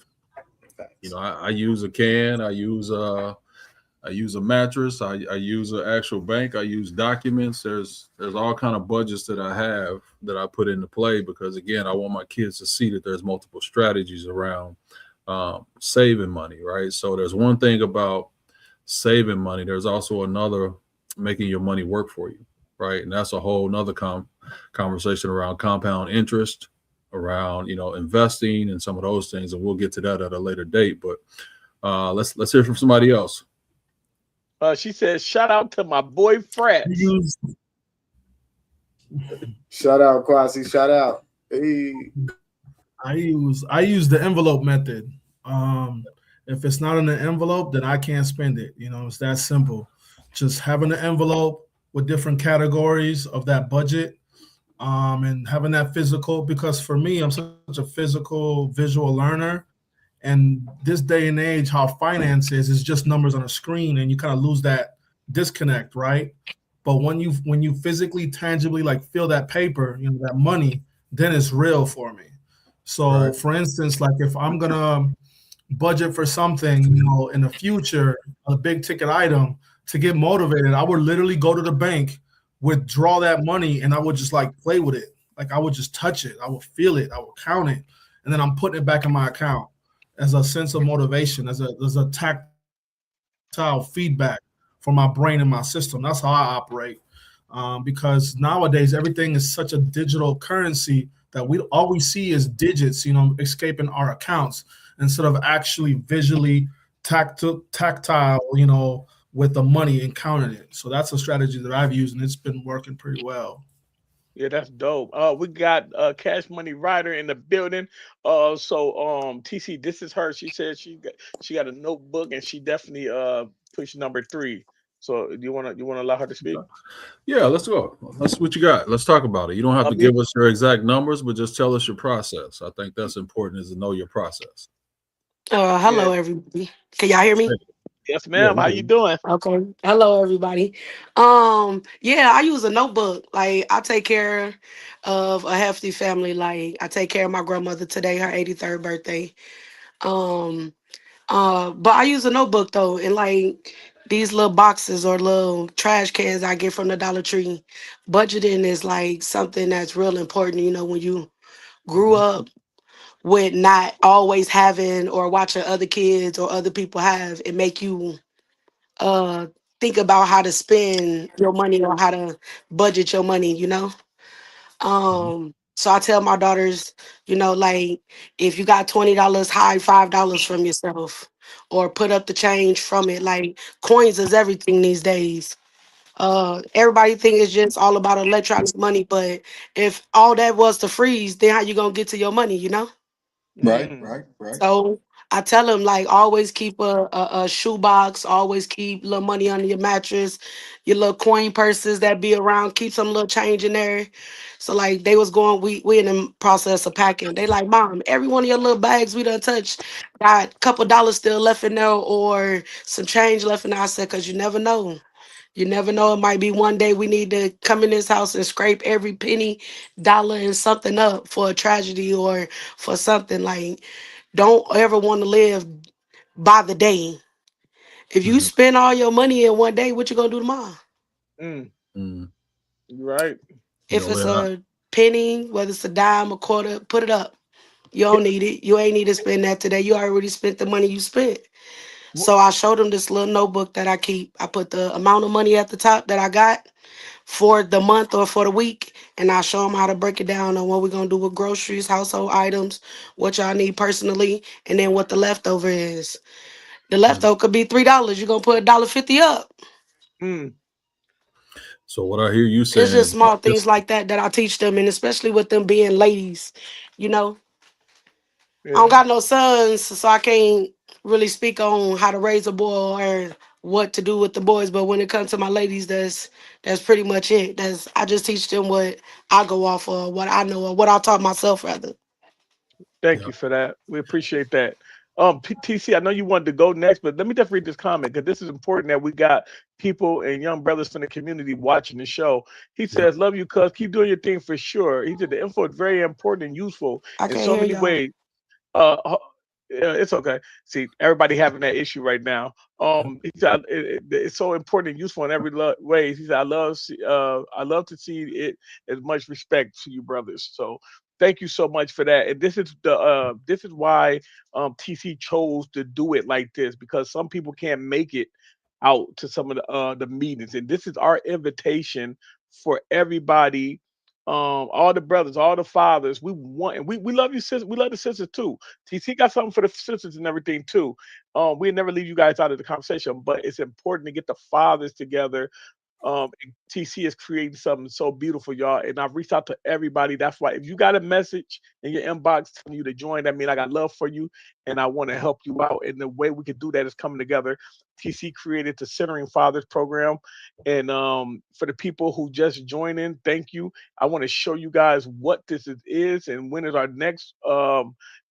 You know, I use a can, I use a mattress, I use an actual bank, I use documents. There's all kind of budgets that I have that I put into play because again, I want my kids to see that there's multiple strategies around saving money, right? So there's one thing about saving money. There's also another making your money work for you, right? And that's a whole nother conversation around compound interest, around, you know, investing and some of those things. And we'll get to that at a later date. But let's hear from somebody else. She says, shout out to my boy Fred. Shout out, Kwasi. Shout out. Hey. I use the envelope method. If it's not in the envelope, then I can't spend it. You know, it's that simple. Just having an envelope with different categories of that budget, and having that physical, because for me, I'm such a physical, visual learner. And this day and age, how finance is just numbers on a screen, and you kind of lose that disconnect, right? But when you physically, tangibly like feel that paper, you know, that money, then it's real for me. So, right. For instance, like if I'm gonna budget for something, you know, in the future, a big ticket item, to get motivated, I would literally go to the bank, withdraw that money, and I would just like play with it. Like I would just touch it, I would feel it, I would count it, and then I'm putting it back in my account as a sense of motivation, as a tactile feedback for my brain and my system. That's how I operate. Because nowadays everything is such a digital currency that all we see is digits, you know, escaping our accounts instead of actually visually tactile, you know, with the money and counting it. So that's a strategy that I've used, and it's been working pretty well. Yeah, that's dope. We got Cash Money Rider in the building. So TC, this is her. She said she got a notebook and she definitely pushed number 3. So you wanna allow her to speak? Yeah, let's go. That's what you got. Let's talk about it. You don't have to give us your exact numbers, but just tell us your process. I think that's important, is to know your process. Hello, everybody. Can y'all hear me? Yes, ma'am. How you doing? Okay. Hello, everybody. Yeah, I use a notebook. Like I take care of a hefty family. Like I take care of my grandmother today, her 83rd birthday. But I use a notebook though, and like these little boxes or little trash cans I get from the Dollar Tree. Budgeting is like something that's real important. You know, when you grew up with not always having or watching other kids or other people have, it make you think about how to spend your money or how to budget your money, you know? So I tell my daughters, you know, like if you got $20, hide $5 from yourself or put up the change from it. Like coins is everything these days. Everybody think it's just all about electronic money, but if all that was to freeze, then how you gonna get to your money, you know? Right. So I tell them like always keep a shoebox, always keep little money under your mattress, your little coin purses that be around, keep some little change in there. So like they was going, we in the process of packing. They like, Mom, every one of your little bags we done touched got a couple dollars still left in there or some change left in there. I said, cause you never know. You never know. It might be one day we need to come in this house and scrape every penny, dollar, and something up for a tragedy or for something. Like, don't ever want to live by the day. If you spend all your money in one day, what you gonna do tomorrow? Right. If it's a penny, whether it's a dime, a quarter, put it up. You don't need it. You ain't need to spend that today. You already spent the money you spent. So I showed them this little notebook that I keep. I put the amount of money at the top that I got for the month or for the week, and I show them how to break it down on what we're going to do with groceries, household items, what y'all need personally, and then what the leftover is. The leftover could be $3. You're going to put $1.50 up. So what I hear you saying, it's just small things like that I teach them, and especially with them being ladies, you know. I don't got no sons, so I can't really speak on how to raise a boy or what to do with the boys. But when it comes to my ladies, that's pretty much it. I just teach them what I go off of, what I know, or what I taught myself rather. Thank you for that. We appreciate that. TC, I know you wanted to go next, but let me just read this comment because this is important that we got people and young brothers from the community watching the show. He says, "Love you, cuz. Keep doing your thing for sure." He said the info is very important and useful I in can't so hear many y'all. ways. Yeah, it's okay. See, everybody having that issue right now. He said it's so important and useful in every way. He said, I love to see it as much respect to you brothers. So thank you so much for that. And this is why TC chose to do it like this, because some people can't make it out to some of the meetings, and this is our invitation for everybody, all the brothers, all the fathers. We want, and we love you, sisters. We love the sisters too. TC got something for the sisters and everything too. We never leave you guys out of the conversation, but it's important to get the fathers together. And TC is creating something so beautiful, y'all. And I've reached out to everybody. That's why if you got a message in your inbox telling you to join, that means I got love for you and I want to help you out. And the way we could do that is coming together. TC created the Centering Fathers program. And for the people who just joined in, thank you. I want to show you guys what this is and when is our next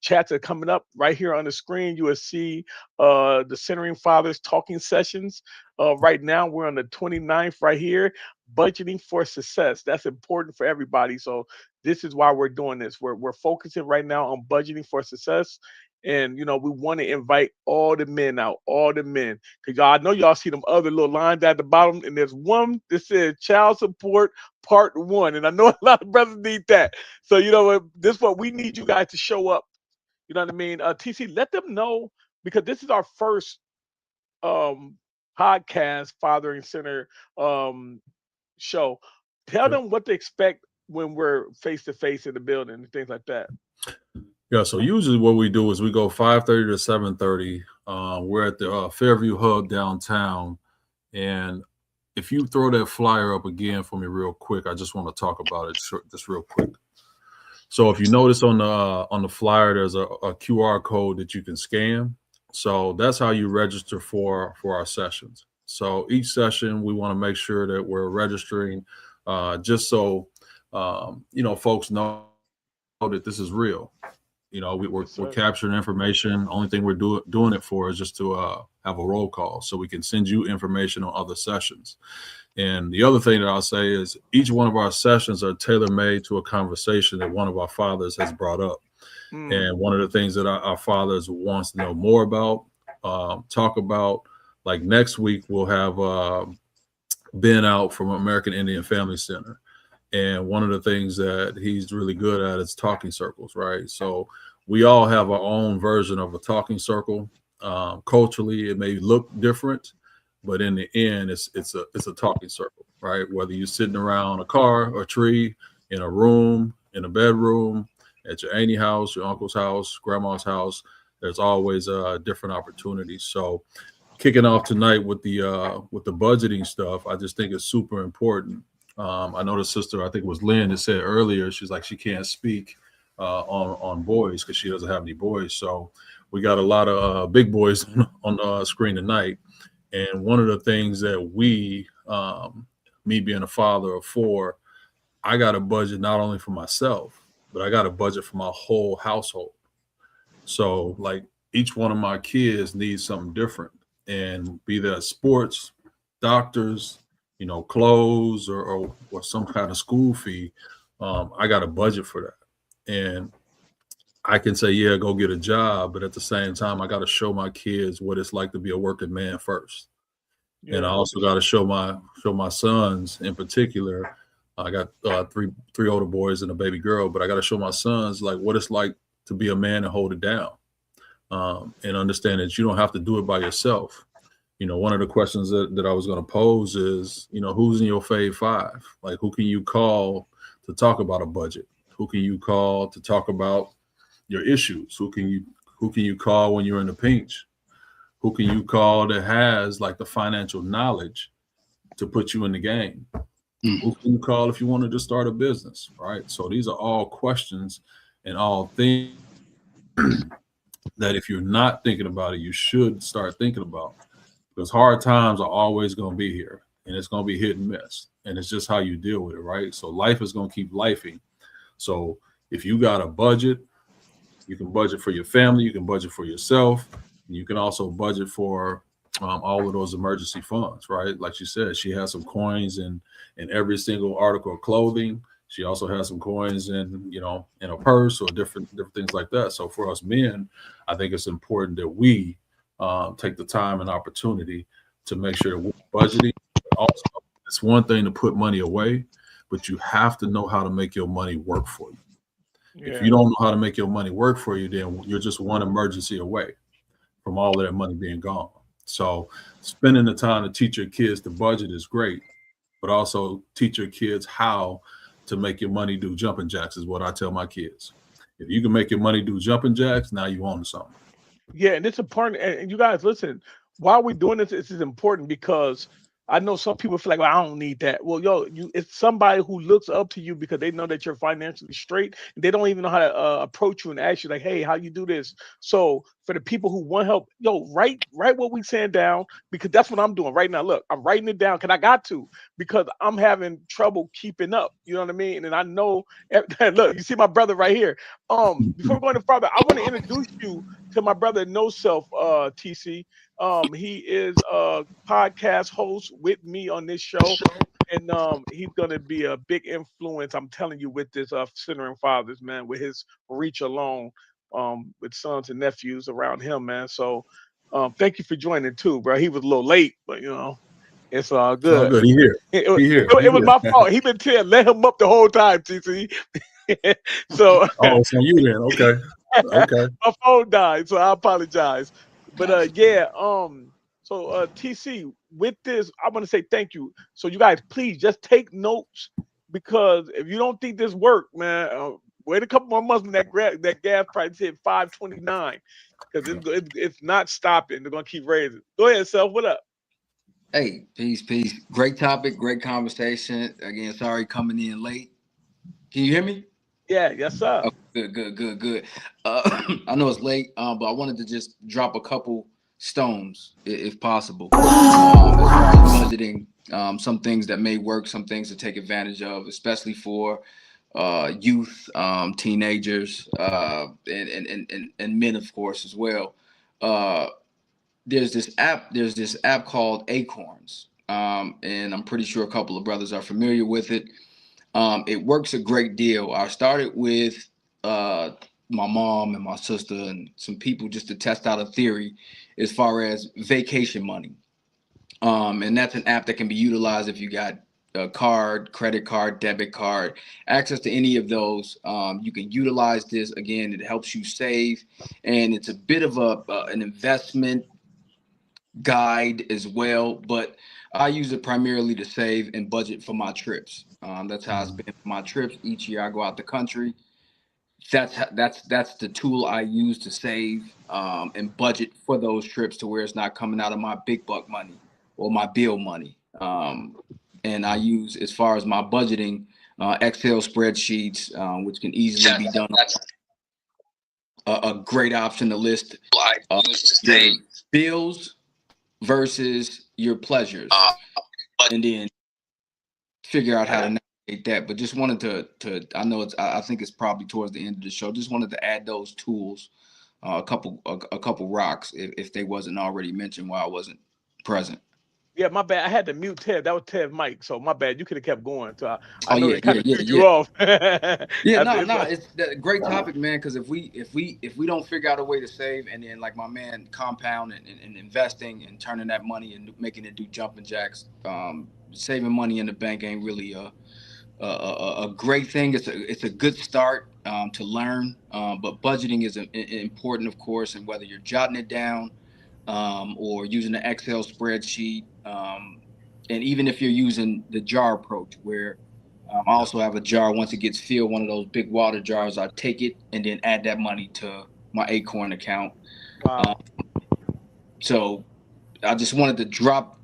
chats are coming up. Right here on the screen, you will see the Centering Fathers talking sessions. Right now, we're on the 29th right here, budgeting for success. That's important for everybody. So this is why we're doing this. We're focusing right now on budgeting for success. And, you know, we want to invite all the men out, all the men. Because y'all, I know y'all see them other little lines at the bottom. And there's one that says child support part 1. And I know a lot of brothers need that. So, you know, this is what we need you guys to show up. You know what I mean? TC, let them know, because this is our first podcast, Father and Center show. Tell them what to expect when we're face to face in the building and things like that. Yeah, so usually what we do is we go 5:30 to 7:30. We're at the Fairview Hub downtown, and if you throw that flyer up again for me real quick, I just want to talk about it just real quick. So if you notice on the flyer, there's a QR code that you can scan. So that's how you register for our sessions. So each session, we want to make sure that we're registering, just so you know, folks know that this is real. You know, we're capturing information. Only thing we're doing it for is just to have a roll call, so we can send you information on other sessions. And the other thing that I'll say is each one of our sessions are tailor-made to a conversation that one of our fathers has brought up. And one of the things that our fathers wants to know more about, talk about, like next week, we'll have Ben out from American Indian Family Center. And one of the things that he's really good at is talking circles, right? So we all have our own version of a talking circle. Culturally, it may look different, but in the end, it's a talking circle, right? Whether you're sitting around a car or a tree, in a room, in a bedroom, at your auntie house, your uncle's house, grandma's house, there's always different opportunities. So kicking off tonight with the budgeting stuff, I just think it's super important. I know the sister, I think it was Lynn, that said earlier, she's like, she can't speak on boys because she doesn't have any boys. So we got a lot of big boys on the screen tonight. And one of the things that we, me being a father of 4, I got a budget not only for myself, but I got a budget for my whole household. So like each one of my kids needs something different, and be that sports, doctors, you know, clothes, or some kind of school fee. I got a budget for that. And I can say, yeah, go get a job, but at the same time, I got to show my kids what it's like to be a working man first. Yeah. And I also got to show my sons in particular. I got three older boys and a baby girl, but I got to show my sons like what it's like to be a man and hold it down, and understand that you don't have to do it by yourself. You know, one of the questions that I was going to pose is, you know, who's in your fave 5? Like, who can you call to talk about a budget? Who can you call to talk about your issues? Who can you call when you're in a pinch? Who can you call that has like the financial knowledge to put you in the game? Who can you call if you wanted to start a business, right? So these are all questions and all things that if you're not thinking about it, you should start thinking about. Because hard times are always going to be here, and it's going to be hit and miss. And it's just how you deal with it, right? So life is going to keep lifing. So if you got a budget, You can budget for your family. You can budget for yourself. You can also budget for all of those emergency funds, right? Like she said, she has some coins in every single article of clothing. She also has some coins in a purse or different things like that. So for us men, I think it's important that we take the time and opportunity to make sure that we're budgeting. Also, it's one thing to put money away, but you have to know how to make your money work for you. Yeah. If you don't know how to make your money work for you, then you're just one emergency away from all of that money being gone. So spending the time to teach your kids to budget is great, but also teach your kids how to make your money do jumping jacks is what I tell my kids. If you can make your money do jumping jacks, now you own something. Yeah, and it's important. And you guys, listen, while we're doing this, this is important because I know some people feel like, well, I don't need that. Well, it's somebody who looks up to you because they know that you're financially straight. And they don't even know how to approach you and ask you like, hey, how you do this? So for the people who want help, write what we saying down, because that's what I'm doing right now. Look, I'm writing it down because I got to, because I'm having trouble keeping up. You know what I mean? And I know, look, you see my brother right here. Before we go any further, I want to introduce you to my brother No Self, TC. He is a podcast host with me on this show, and he's gonna be a big influence, I'm telling you, with this Centering Fathers, man, with his reach alone, with sons and nephews around him, man. So thank you for joining too, bro. He was a little late, but it's all good. It's all good. He here. It was my fault. He been telling, let him up the whole time, TC. So it's on you then. Okay. My phone died, so I apologize. But so TC, with this, I want to say thank you. So you guys, please just take notes, because if you don't think this worked, man, wait a couple more months when that gas price hit $5.29, because it's not stopping. They're gonna keep raising. Go ahead, Self. What up? Hey, peace. Great topic, great conversation. Again, sorry coming in late. Can you hear me? Yeah, yes, sir. Oh, good. I know it's late, but I wanted to just drop a couple stones, if possible. As far as budgeting, some things that may work, some things to take advantage of, especially for youth, teenagers, and men, of course, as well. There's this app called Acorns, and I'm pretty sure a couple of brothers are familiar with it. It works a great deal. I started with my mom and my sister and some people just to test out a theory as far as vacation money. And that's an app that can be utilized if you got a card, credit card, debit card, access to any of those. You can utilize this. Again, it helps you save, and it's a bit of an investment guide as well, but I use it primarily to save and budget for my trips. That's how I spend my trips. Each year I go out the country. That's the tool I use to save and budget for those trips, to where it's not coming out of my big buck money or my bill money. And I use, as far as my budgeting, Excel spreadsheets, which can easily be done. A great option to list your bills versus your pleasures, and then figure out how to navigate that. But just wanted to I know I think it's probably towards the end of the show. Just wanted to add those tools, a couple rocks, if they wasn't already mentioned while I wasn't present. Yeah, my bad. I had to mute Ted. That was Ted Mike. So my bad. You could have kept going. So I know it kind of threw you off. It's a great topic, man. Because if we don't figure out a way to save, and then like my man compound and investing and turning that money and making it do jumping jacks, saving money in the bank ain't really a great thing. It's a good start to learn, but budgeting is important, of course. And whether you're jotting it down or using an Excel spreadsheet, and even if you're using the jar approach, where I also have a jar. Once it gets filled, one of those big water jars, I take it and then add that money to my Acorn account. Wow. So I just wanted to drop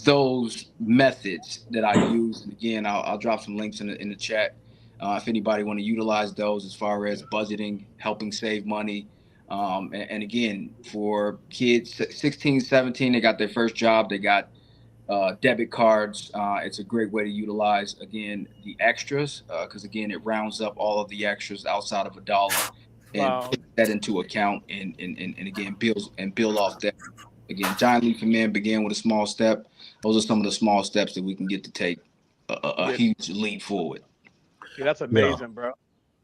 those methods that I use. And again, I'll drop some links in the chat if anybody want to utilize those as far as budgeting, helping save money. And again, for kids 16, 17, they got their first job, they got debit cards. It's a great way to utilize, again, the extras, because again, it rounds up all of the extras outside of $1 and put that into account and again build off that. Again, Giant Leap for Men began with a small step. Those are some of the small steps that we can get to take a huge leap forward. Yeah, that's amazing, bro.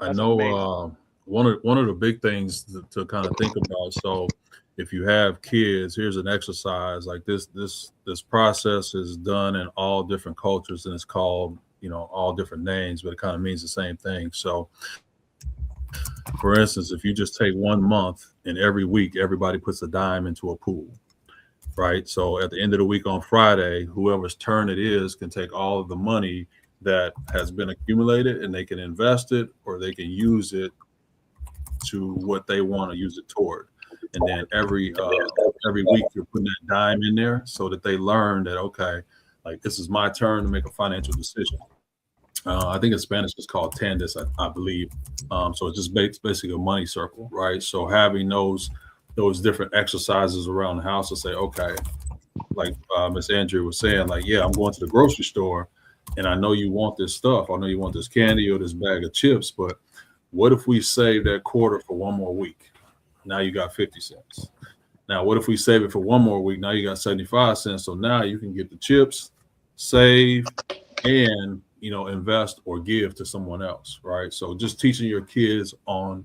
I know one of the big things to kind of think about. So if you have kids, here's an exercise like this process is done in all different cultures, and it's called, all different names, but it kind of means the same thing. So for instance, if you just take 1 month and every week everybody puts a dime into a pool, right? So at the end of the week on Friday, whoever's turn it is can take all of the money that has been accumulated and they can invest it, or they can use it to what they want to use it toward. And then every week you're putting that dime in there so that they learn that, okay, like this is my turn to make a financial decision. I think in Spanish it's called tandis, I believe. So it's just basically a money circle, right? So having those different exercises around the house to say, okay, like Miss Andrea was saying, like, yeah, I'm going to the grocery store and I know you want this stuff. I know you want this candy or this bag of chips, but what if we save that quarter for 1 more week? Now you got 50 cents. Now, what if we save it for 1 more week? Now you got 75 cents. So now you can get the chips, save, and invest or give to someone else, right? So just teaching your kids on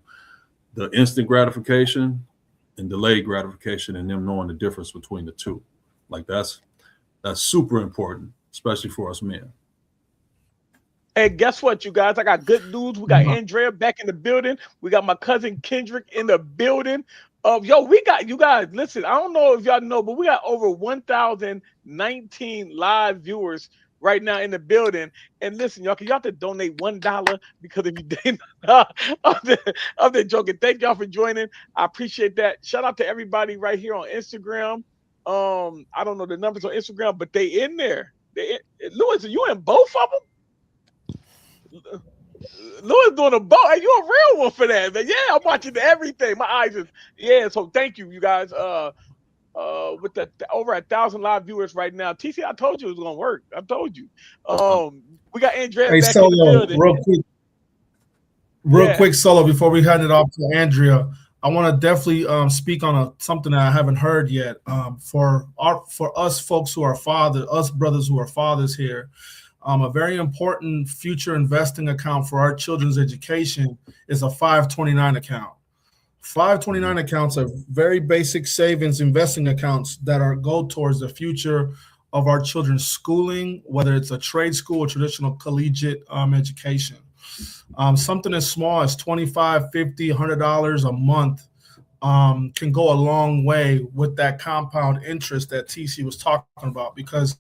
the instant gratification and delayed gratification, and them knowing the difference between the two. Like that's super important, especially for us men. Hey, guess what, you guys? I got good news. We got Andrea back in the building. We got my cousin Kendrick in the building. We got, you guys, listen, I don't know if y'all know, but we got over 1,019 live viewers right now in the building. And listen, y'all have to donate $1 because if you didn't, I'm just joking. Thank y'all for joining. I appreciate that. Shout out to everybody right here on Instagram. I don't know the numbers on Instagram, but they in there. Louis, are you in both of them? Louis doing a boat. Hey, you a real one for that, man. Yeah, I'm watching everything. My eyes is so thank you guys. With the over 1,000 live viewers right now. TC, I told you it was gonna work. I told you. We got Andrea back in the building. Real quick, Solo, before we hand it off to Andrea, I want to definitely speak on something that I haven't heard yet. For us folks who are fathers, us brothers who are fathers here, a very important future investing account for our children's education is a 529 account. 529 accounts are very basic savings investing accounts that go towards the future of our children's schooling, whether it's a trade school or traditional collegiate education. Something as small as $25, $50, $100 a month can go a long way with that compound interest that TC was talking about, because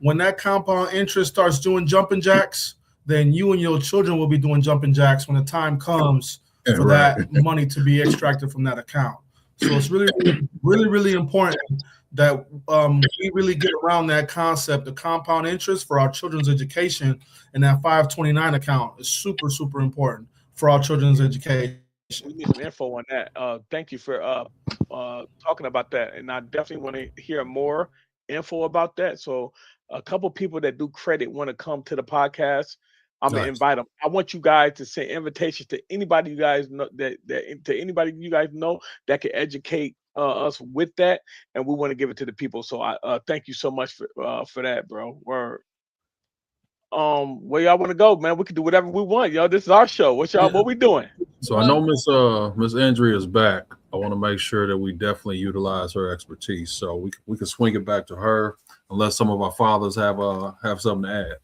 when that compound interest starts doing jumping jacks, then you and your children will be doing jumping jacks when the time comes for that money to be extracted from that account. So it's really, really, really important that we really get around that concept, the compound interest for our children's education, and that 529 account is super, super important for our children's education. We need some info on that. Thank you for talking about that, and I definitely want to hear more info about that. So a couple people that do credit want to come to the podcast. I'm gonna invite them. I want you guys to send invitations to anybody you guys know that anybody you guys know that can educate us with that, and we want to give it to the people. So I thank you so much for that, bro. Where y'all want to go, man? We can do whatever we want, y'all. This is our show. What we doing? So I know Miss Andrea is back. I want to make sure that we definitely utilize her expertise. So we can swing it back to her, unless some of our fathers have something to add.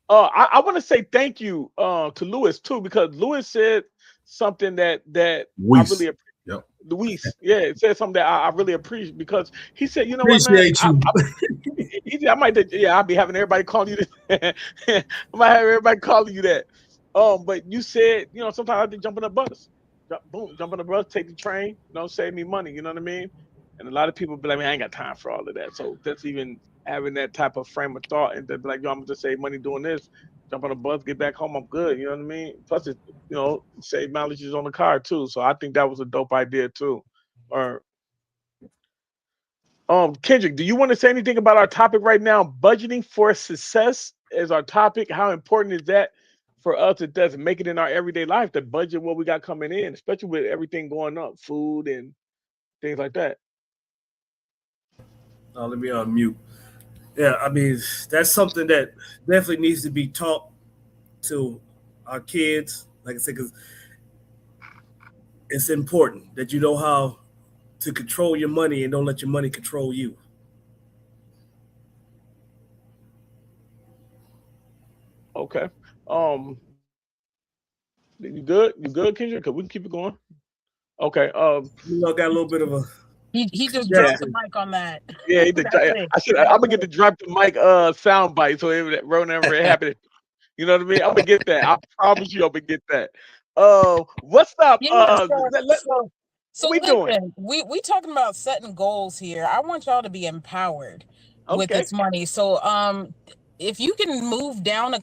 I want to say thank you to Louis too, because Louis said something that I really appreciate. Yep. Luis, it said something that I really appreciate, because he said, you know what, man, I might, I'll be having everybody calling you that. I might have everybody calling you that. But you said, sometimes I have to jump on the bus, jump on the bus, take the train, save me money. You know what I mean? And a lot of people be like, man, I ain't got time for all of that. So that's even having that type of frame of thought, and they're like, yo, I'm gonna just save money doing this, jump on a bus, get back home, I'm good. You know what I mean? Plus, it, save mileages on the car too. So I think that was a dope idea too. Or Kendrick, do you want to say anything about our topic right now? Budgeting for success is our topic. How important is that for us, it doesn't make it in our everyday life to budget what we got coming in, especially with everything going up, food and things like that. Let me unmute. Yeah, I mean, that's something that definitely needs to be taught to our kids. Like I said, because it's important that you know how to control your money and don't let your money control you. Okay. You good? You good, Kendra? Cause we can keep it going. Okay. You know, got a little bit of a. He just Yeah. dropped the mic on that. Yeah, That's it. I'm gonna get the drop the mic sound bite so whenever it happens. You know what I mean? I'm gonna get that. I promise you I'm gonna get that. What's up? Yeah, so we listen, doing? we talking about setting goals here. I want y'all to be empowered with Okay. this money. So if you can move up a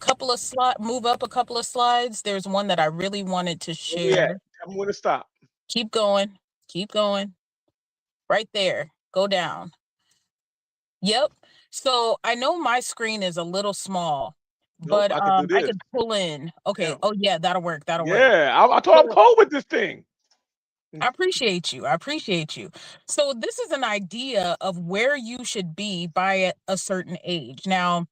couple of slides, there's one that I really wanted to Where we at? share. Tell me when to stop. Keep going. Right there. Go down. Yep. So I know my screen is a little small, Nope, but I can do I this. could pull in. Okay. Yeah. Oh yeah, that'll work. Yeah, I told I'm cold with this thing. I appreciate you. So this is an idea of where you should be by a certain age. Now,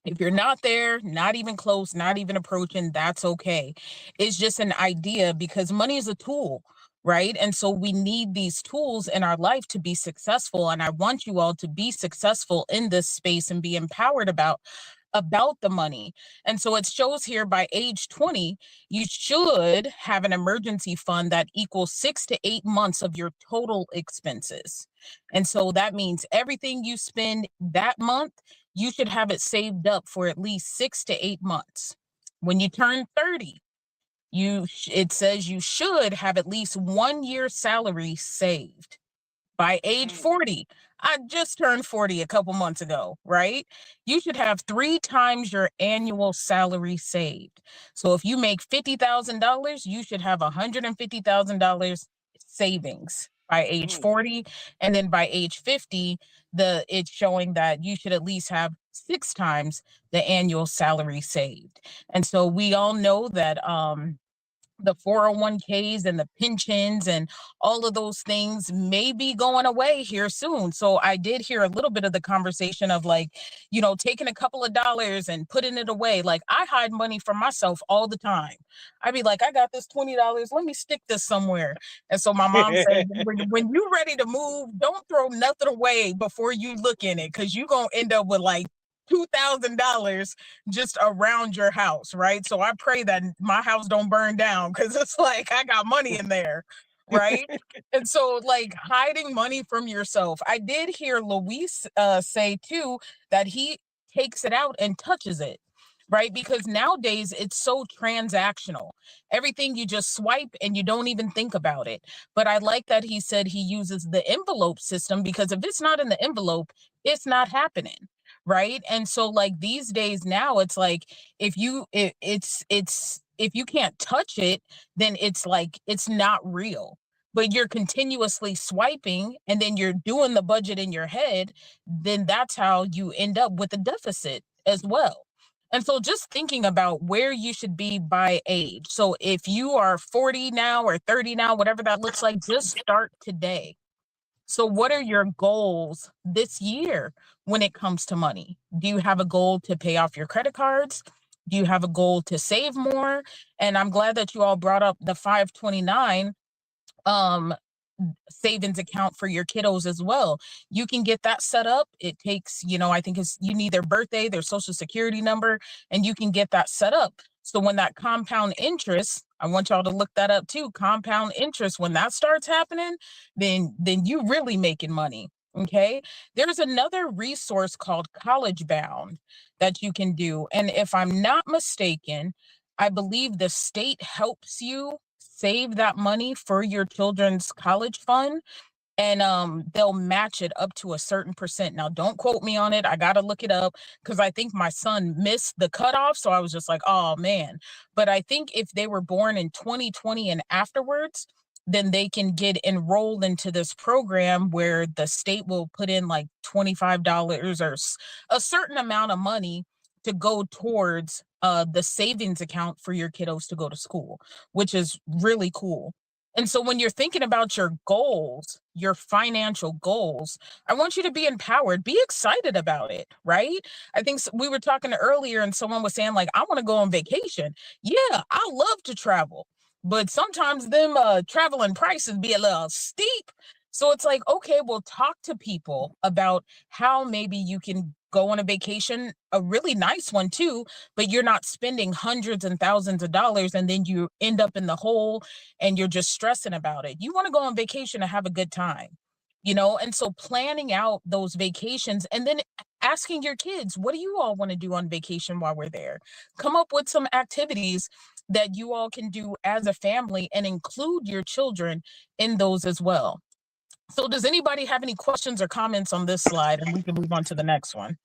if you're not there, not even close, not even approaching, that's okay. It's just an idea because money is a tool, right? And so we need these tools in our life to be successful. And I want you all to be successful in this space and be empowered about the money. And so it shows here by age 20, you should have an emergency fund that equals 6 to 8 months of your total expenses. And so that means everything you spend that month, you should have it saved up for at least 6 to 8 months. When you turn 30, it says you should have at least 1 year's salary saved. By age 40, I just turned 40 a couple months ago, right? You should have 3 times your annual salary saved. So if you make $50,000, you should have $150,000 savings by age 40. And then by age 50, it's showing that you should at least have 6 times the annual salary saved. And so we all know that the 401ks and the pensions and all of those things may be going away here soon. So I did hear a little bit of the conversation of taking a couple of dollars and putting it away. Like I hide money from myself all the time. I'd be like, I got this $20. Let me stick this somewhere. And so my mom said, when you're ready to move, don't throw nothing away before you look in it. Cause you're going to end up with like $2,000 just around your house, right? So I pray that my house don't burn down because it's like I got money in there, right? And so like hiding money from yourself. I did hear Luis say too that he takes it out and touches it, right? Because nowadays it's so transactional. Everything you just swipe and you don't even think about it. But I like that he said he uses the envelope system because if it's not in the envelope, it's not happening. Right. And so like these days now, it's like if you can't touch it, then it's like it's not real. But you're continuously swiping and then you're doing the budget in your head, then that's how you end up with a deficit as well. And so just thinking about where you should be by age. So if you are 40 now or 30 now, whatever that looks like, just start today. So what are your goals this year when it comes to money? Do you have a goal to pay off your credit cards? Do you have a goal to save more? And I'm glad that you all brought up the 529 savings account for your kiddos as well. You can get that set up. It takes, I think you need their birthday, their social security number, and you can get that set up. So when that compound interest, I want y'all to look that up too. Compound interest, when that starts happening, then you really making money. Okay. There's another resource called College Bound that you can do. And if I'm not mistaken, I believe the state helps you save that money for your children's college fund. And they'll match it up to a certain percent. Now, don't quote me on it. I got to look it up because I think my son missed the cutoff. So I was just like, oh, man. But I think if they were born in 2020 and afterwards, then they can get enrolled into this program where the state will put in like $25 or a certain amount of money to go towards the savings account for your kiddos to go to school, which is really cool. And so when you're thinking about your goals, your financial goals, I want you to be empowered, be excited about it, right? I think we were talking earlier and someone was saying like, I want to go on vacation. Yeah, I love to travel, but sometimes them traveling prices be a little steep. So it's like, okay, well, talk to people about how maybe you can go on a vacation, a really nice one too, but you're not spending hundreds and thousands of dollars and then you end up in the hole and you're just stressing about it. You want to go on vacation and have a good time, you know? And so planning out those vacations and then asking your kids, what do you all want to do on vacation while we're there? Come up with some activities that you all can do as a family and include your children in those as well. So does anybody have any questions or comments on this slide? And we can move on to the next one.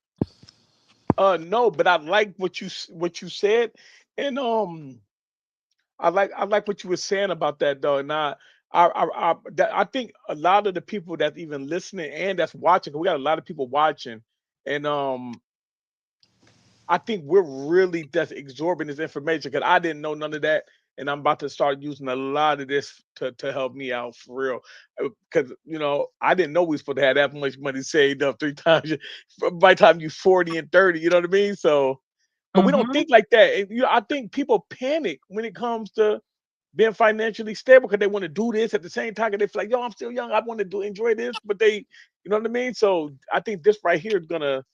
No, but I like what you said, and I like what you were saying about that though. And I think a lot of the people that's even listening and that's watching, 'cause we got a lot of people watching, and I think we're really just absorbing this information because I didn't know none of that, and I'm about to start using a lot of this to help me out for real. Because I didn't know we were supposed to have that much money saved up 3 times by the time you're 40 and 30. You know what I mean? So, but we don't think like that. And, I think people panic when it comes to being financially stable because they want to do this at the same time. And they feel like, yo, I'm still young. I want to enjoy this, but you know what I mean? So I think this right here is gonna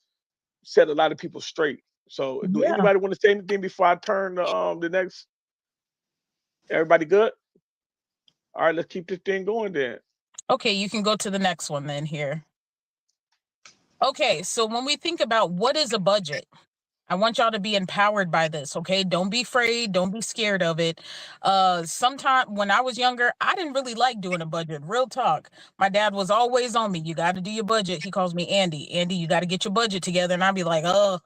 set a lot of people straight. So do Yeah. anybody want to say anything before I turn the next? Everybody good? All right, let's keep this thing going then. Okay, you can go to the next one then here. Okay, so when we think about what is a budget, I want y'all to be empowered by this, okay? Don't be afraid, don't be scared of it. Sometime when I was younger, I didn't really like doing a budget. Real talk. My dad was always on me. You got to do your budget. He calls me Andy. Andy, you got to get your budget together. And I'd be like, oh.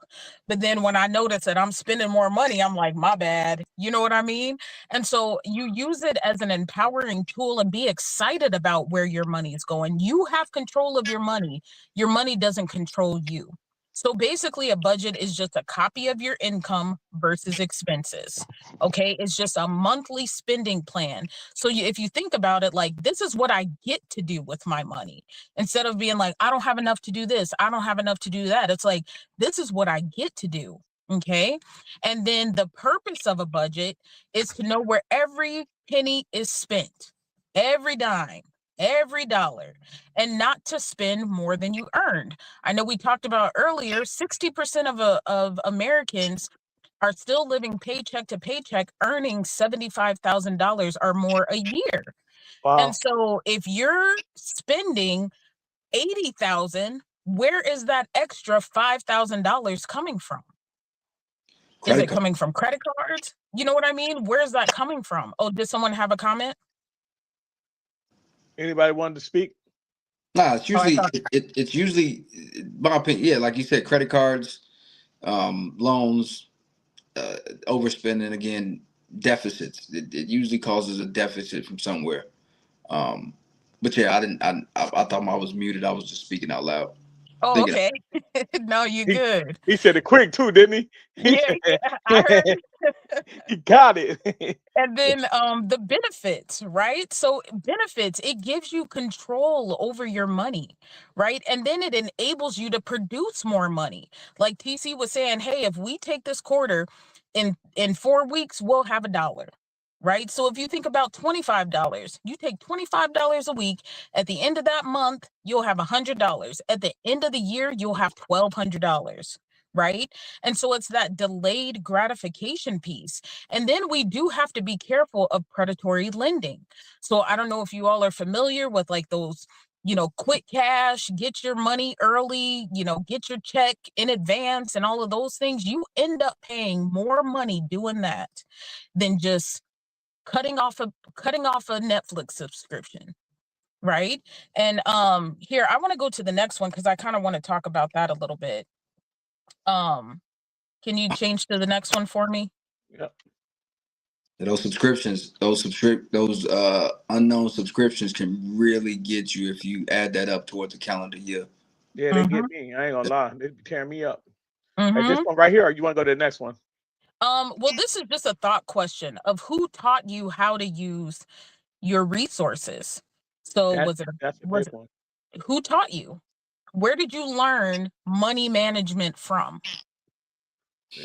But then when I notice that I'm spending more money, I'm like, my bad. You know what I mean? And so you use it as an empowering tool and be excited about where your money is going. You have control of your money. Your money doesn't control you. So basically, a budget is just a copy of your income versus expenses. Okay, it's just a monthly spending plan. So if you think about it, like, this is what I get to do with my money. Instead of being like, I don't have enough to do this, I don't have enough to do that. It's like, this is what I get to do. Okay. And then the purpose of a budget is to know where every penny is spent, every dime, every dollar, and not to spend more than you earned. I know we talked about earlier, 60% of Americans are still living paycheck to paycheck, earning $75,000 or more a year. Wow. And so if you're spending $80,000, where is that extra $5,000 coming from? Is it coming from credit cards? You know what I mean? Where's that coming from? Oh, did someone have a comment? Anybody wanted to speak? Nah, it's usually it's usually, my opinion, yeah, like you said, credit cards, loans, overspending, again, deficits. It usually causes a deficit from somewhere. But yeah, I thought I was muted. I was just speaking out loud. Oh, okay. No, you're good. He said it quick too, didn't he? Yeah, I heard. He got it. And then the benefits, right? So benefits, it gives you control over your money, right? And then it enables you to produce more money. Like TC was saying, hey, if we take this quarter, in 4 weeks, we'll have $1. Right? So if you think about $25, you take $25 a week. At the end of that month, you'll have $100. At the end of the year, you'll have $1,200. Right? And so it's that delayed gratification piece. And then we do have to be careful of predatory lending. So I don't know if you all are familiar with like those, quick cash, get your money early, get your check in advance and all of those things. You end up paying more money doing that than just cutting off a Netflix subscription, right? And here I want to go to the next one because I kind of want to talk about that a little bit. Can you change to the next one for me? Yep. Those subscriptions, those unknown subscriptions can really get you if you add that up towards a calendar year. Yeah, they get me. I ain't gonna lie, they tear me up. Like this one right here, or you want to go to the next one? Well, this is just a thought question of who taught you how to use your resources. So That's a big one. who taught you? Where did you learn money management from?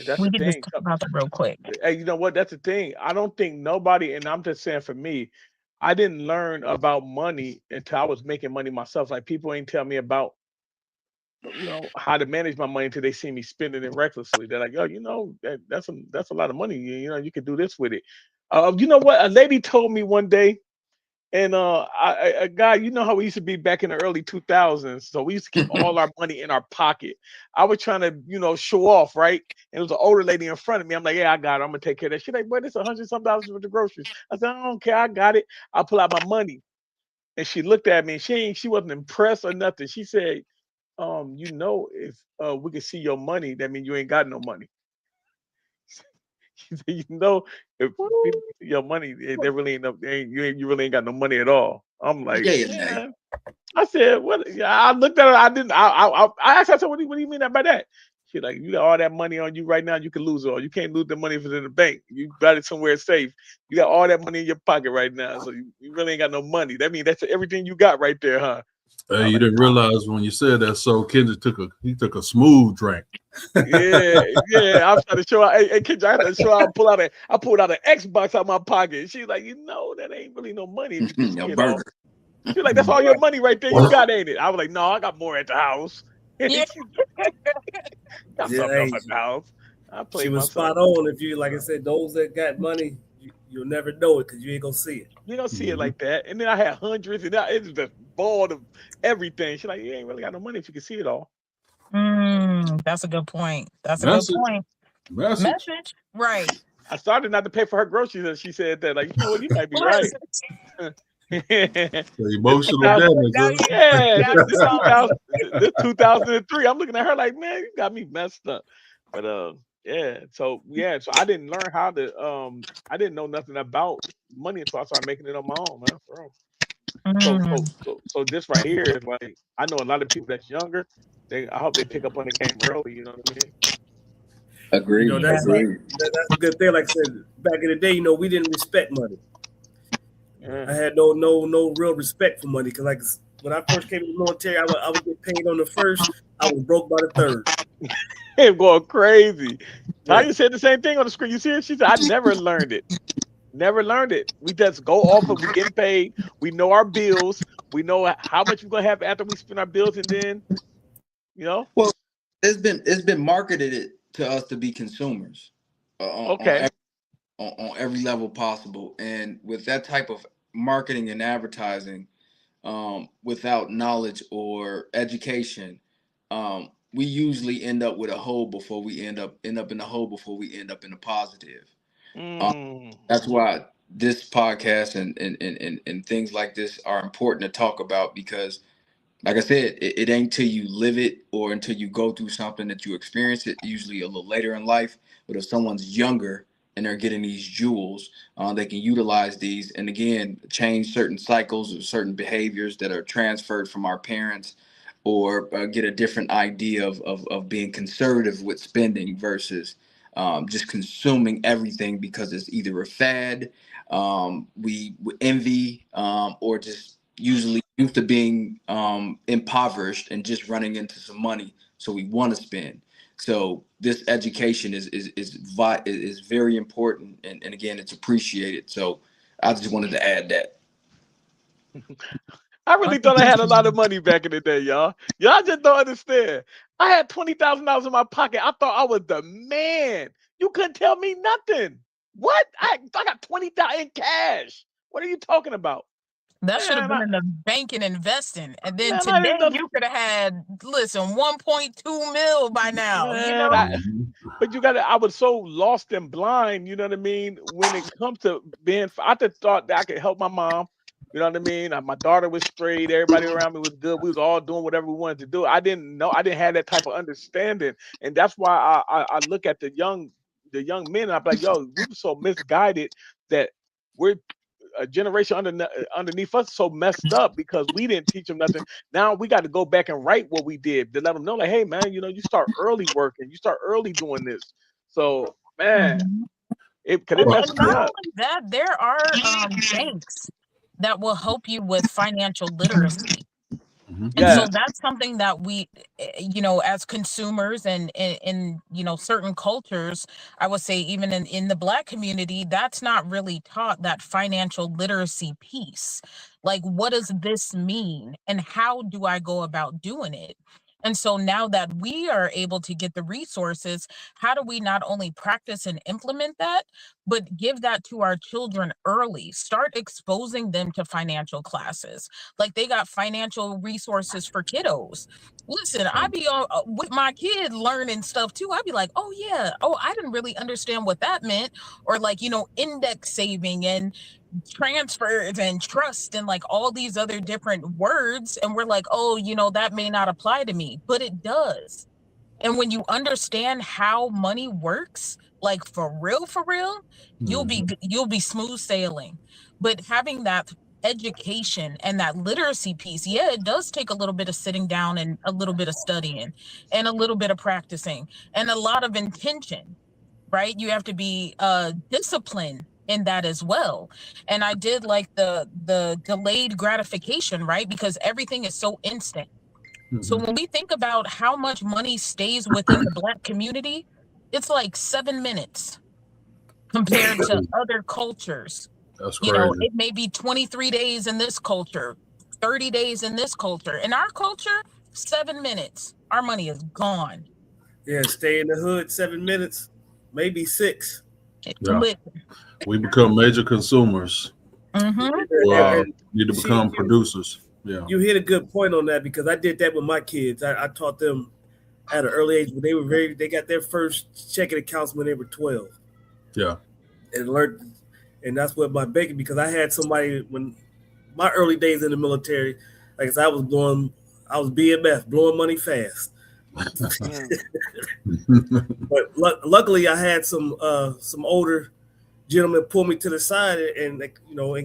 That's We the can just thing. talk about that real quick. Hey, you know what? That's the thing. I don't think nobody, and I'm just saying for me, I didn't learn about money until I was making money myself. Like people ain't tell me about, how to manage my money until they see me spending it recklessly. They're like, yo, that's a lot of money. You could do this with it. You know what? A lady told me one day, and a guy, you know how we used to be back in the early 2000s. So we used to keep all our money in our pocket. I was trying to, show off, right? And it was an older lady in front of me. I'm like, yeah, I got it. I'm gonna take care of that. She's like, boy, this $100 some worth of groceries. I said, I don't care. I got it. I'll pull out my money. And she looked at me and she wasn't impressed or nothing. She said, if we can see your money, that means you ain't got no money. She said, if people see your money, they really ain't you really ain't got no money at all. I'm like, Yeah. I said, what? Yeah, I looked at her. I didn't. I asked her, I said, what do you mean by that? She like, you got all that money on you right now. You can lose it all. You can't lose the money if it's in the bank. You got it somewhere safe. You got all that money in your pocket right now, so you really ain't got no money. That means that's everything you got right there, huh? Hey, you didn't realize when you said that. So Kendrick took a smooth drink. Yeah. I'm trying to show out. Hey, Kendrick, I had to show out. I pulled out an Xbox out of my pocket. She's like, that ain't really no money. If you Your see it burger. all. She's like, that's all your money right there. You got, ain't it? I was like, no, I got more at the house. Yeah. Got something else at the house. She was spot on. If you, like I said, those that got money, you'll never know it because you ain't gonna see it. You don't see it like that. And then I had hundreds, and it's just ball of everything. She's like, you ain't really got no money if you can see it all. That's a good point. That's a good point. Message. Right. I started not to pay for her groceries, and she said that, like, you know what, you might be right. The emotional damage. Yeah, this 2003. I'm looking at her like, man, you got me messed up. But so I didn't learn how to I didn't know nothing about money until I started making it on my own, man. For real. So this right here is like, I know a lot of people that's younger. I hope they pick up on the game early. You know what I mean? Agreed. That's a good thing. Like I said, back in the day, we didn't respect money. Yeah. I had no real respect for money because, like, when I first came to the military, I would get paid on the first. I was broke by the third. It's going crazy. Tanya said the same thing on the screen. You see it? She said, I never learned it. Never learned it. We just go off of we getting paid. We know our bills. We know how much we're gonna have after we spend our bills, and then, Well, it's been marketed to us to be consumers. Okay. On every level possible, and with that type of marketing and advertising, without knowledge or education, we usually end up with a hole before we end up in the hole before we end up in the positive. That's why this podcast and things like this are important to talk about, because, like I said, it ain't till you live it or until you go through something that you experience it, usually a little later in life. But if someone's younger and they're getting these jewels, they can utilize these and, again, change certain cycles or certain behaviors that are transferred from our parents, or get a different idea of being conservative with spending versus just consuming everything because it's either a fad, we envy, or just usually used to being impoverished and just running into some money, so we want to spend. So this education is very important, and again, it's appreciated. So I just wanted to add that. I really thought I had a lot of money back in the day, y'all. Y'all just don't understand. I had $20,000 in my pocket. I thought I was the man. You couldn't tell me nothing. What? I got $20,000 in cash. What are you talking about? That should have been in the bank and investing. And then today you could have had, 1.2 mil by now. But I was so lost and blind, you know what I mean? When it comes to I just thought that I could help my mom. You know what I mean? My daughter was straight. Everybody around me was good. We was all doing whatever we wanted to do. I didn't have that type of understanding. And that's why I look at the young men and I'm like, yo, we were so misguided that we're a generation underneath us so messed up because we didn't teach them nothing. Now we got to go back and write what we did to let them know, like, hey man, you start early working, you start early doing this. So Man, Mhm. cause it And messed me not up. only that, there are banks that will help you with financial literacy. And so Yes. that's something that we, as consumers and in certain cultures, I would say even in the Black community, that's not really taught, that financial literacy piece. Like, what does this mean and how do I go about doing it? And so now that we are able to get the resources, how do we not only practice and implement that, but give that to our children early? Start exposing them to financial classes. Like, they got financial resources for kiddos. Listen, I be with my kid learning stuff too. I'd be like, oh yeah, oh, I didn't really understand what that meant. Or like, index saving and transfers and trust and like all these other different words. And we're like, oh, that may not apply to me, but it does. And when you understand how money works, like for real, you'll be smooth sailing. But having that education and that literacy piece, yeah, it does take a little bit of sitting down and a little bit of studying and a little bit of practicing and a lot of intention, right? You have to be disciplined in that as well. And I did like the delayed gratification, right? Because everything is so instant. So when we think about how much money stays within the Black community, it's like 7 minutes compared to other cultures. That's crazy. It may be 23 days in this culture, 30 days in this culture. In our culture, 7 minutes, our money is gone. Yeah, stay in the hood 7 minutes, maybe 6. Yeah. We become major consumers. Mm-hmm. Need to become producers. Yeah, you hit a good point on that, because I did that with my kids. I taught them at an early age, but they got their first checking accounts when they were 12. Yeah, and learned, and that's what my banking, because I had somebody when my early days in the military, like I said, I was BMF, blowing money fast. But luckily, I had some older gentlemen pull me to the side and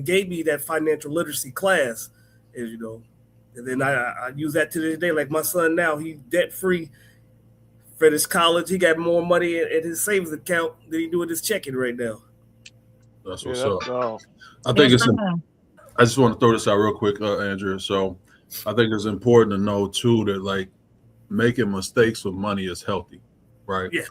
gave me that financial literacy class. And then I use that to this day. Like my son now, he's debt free for his college. He got more money in his savings account than he do in his checking right now. That's what's up. I think I just want to throw this out real quick, Andrea. So I think it's important to know too that like making mistakes with money is healthy, right? Yeah.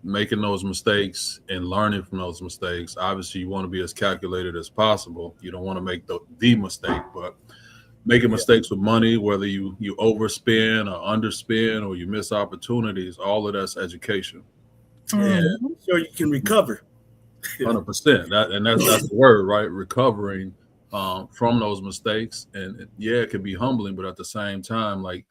Making those mistakes and learning from those mistakes. Obviously, you want to be as calculated as possible. You don't want to make the mistake, but making mistakes with money, whether you overspend or underspend or you miss opportunities, all of that's education. And so you can recover. 100%. That's the word, right? Recovering from those mistakes, and it can be humbling, but at the same time, like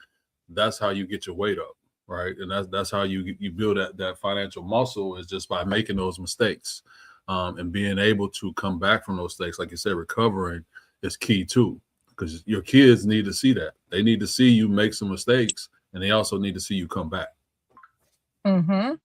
that's how you get your weight up. Right. And that's how you build that financial muscle, is just by making those mistakes and being able to come back from those mistakes. Like you said, recovering is key too, because your kids need to see that. They need to see you make some mistakes, and they also need to see you come back. Mm-hmm.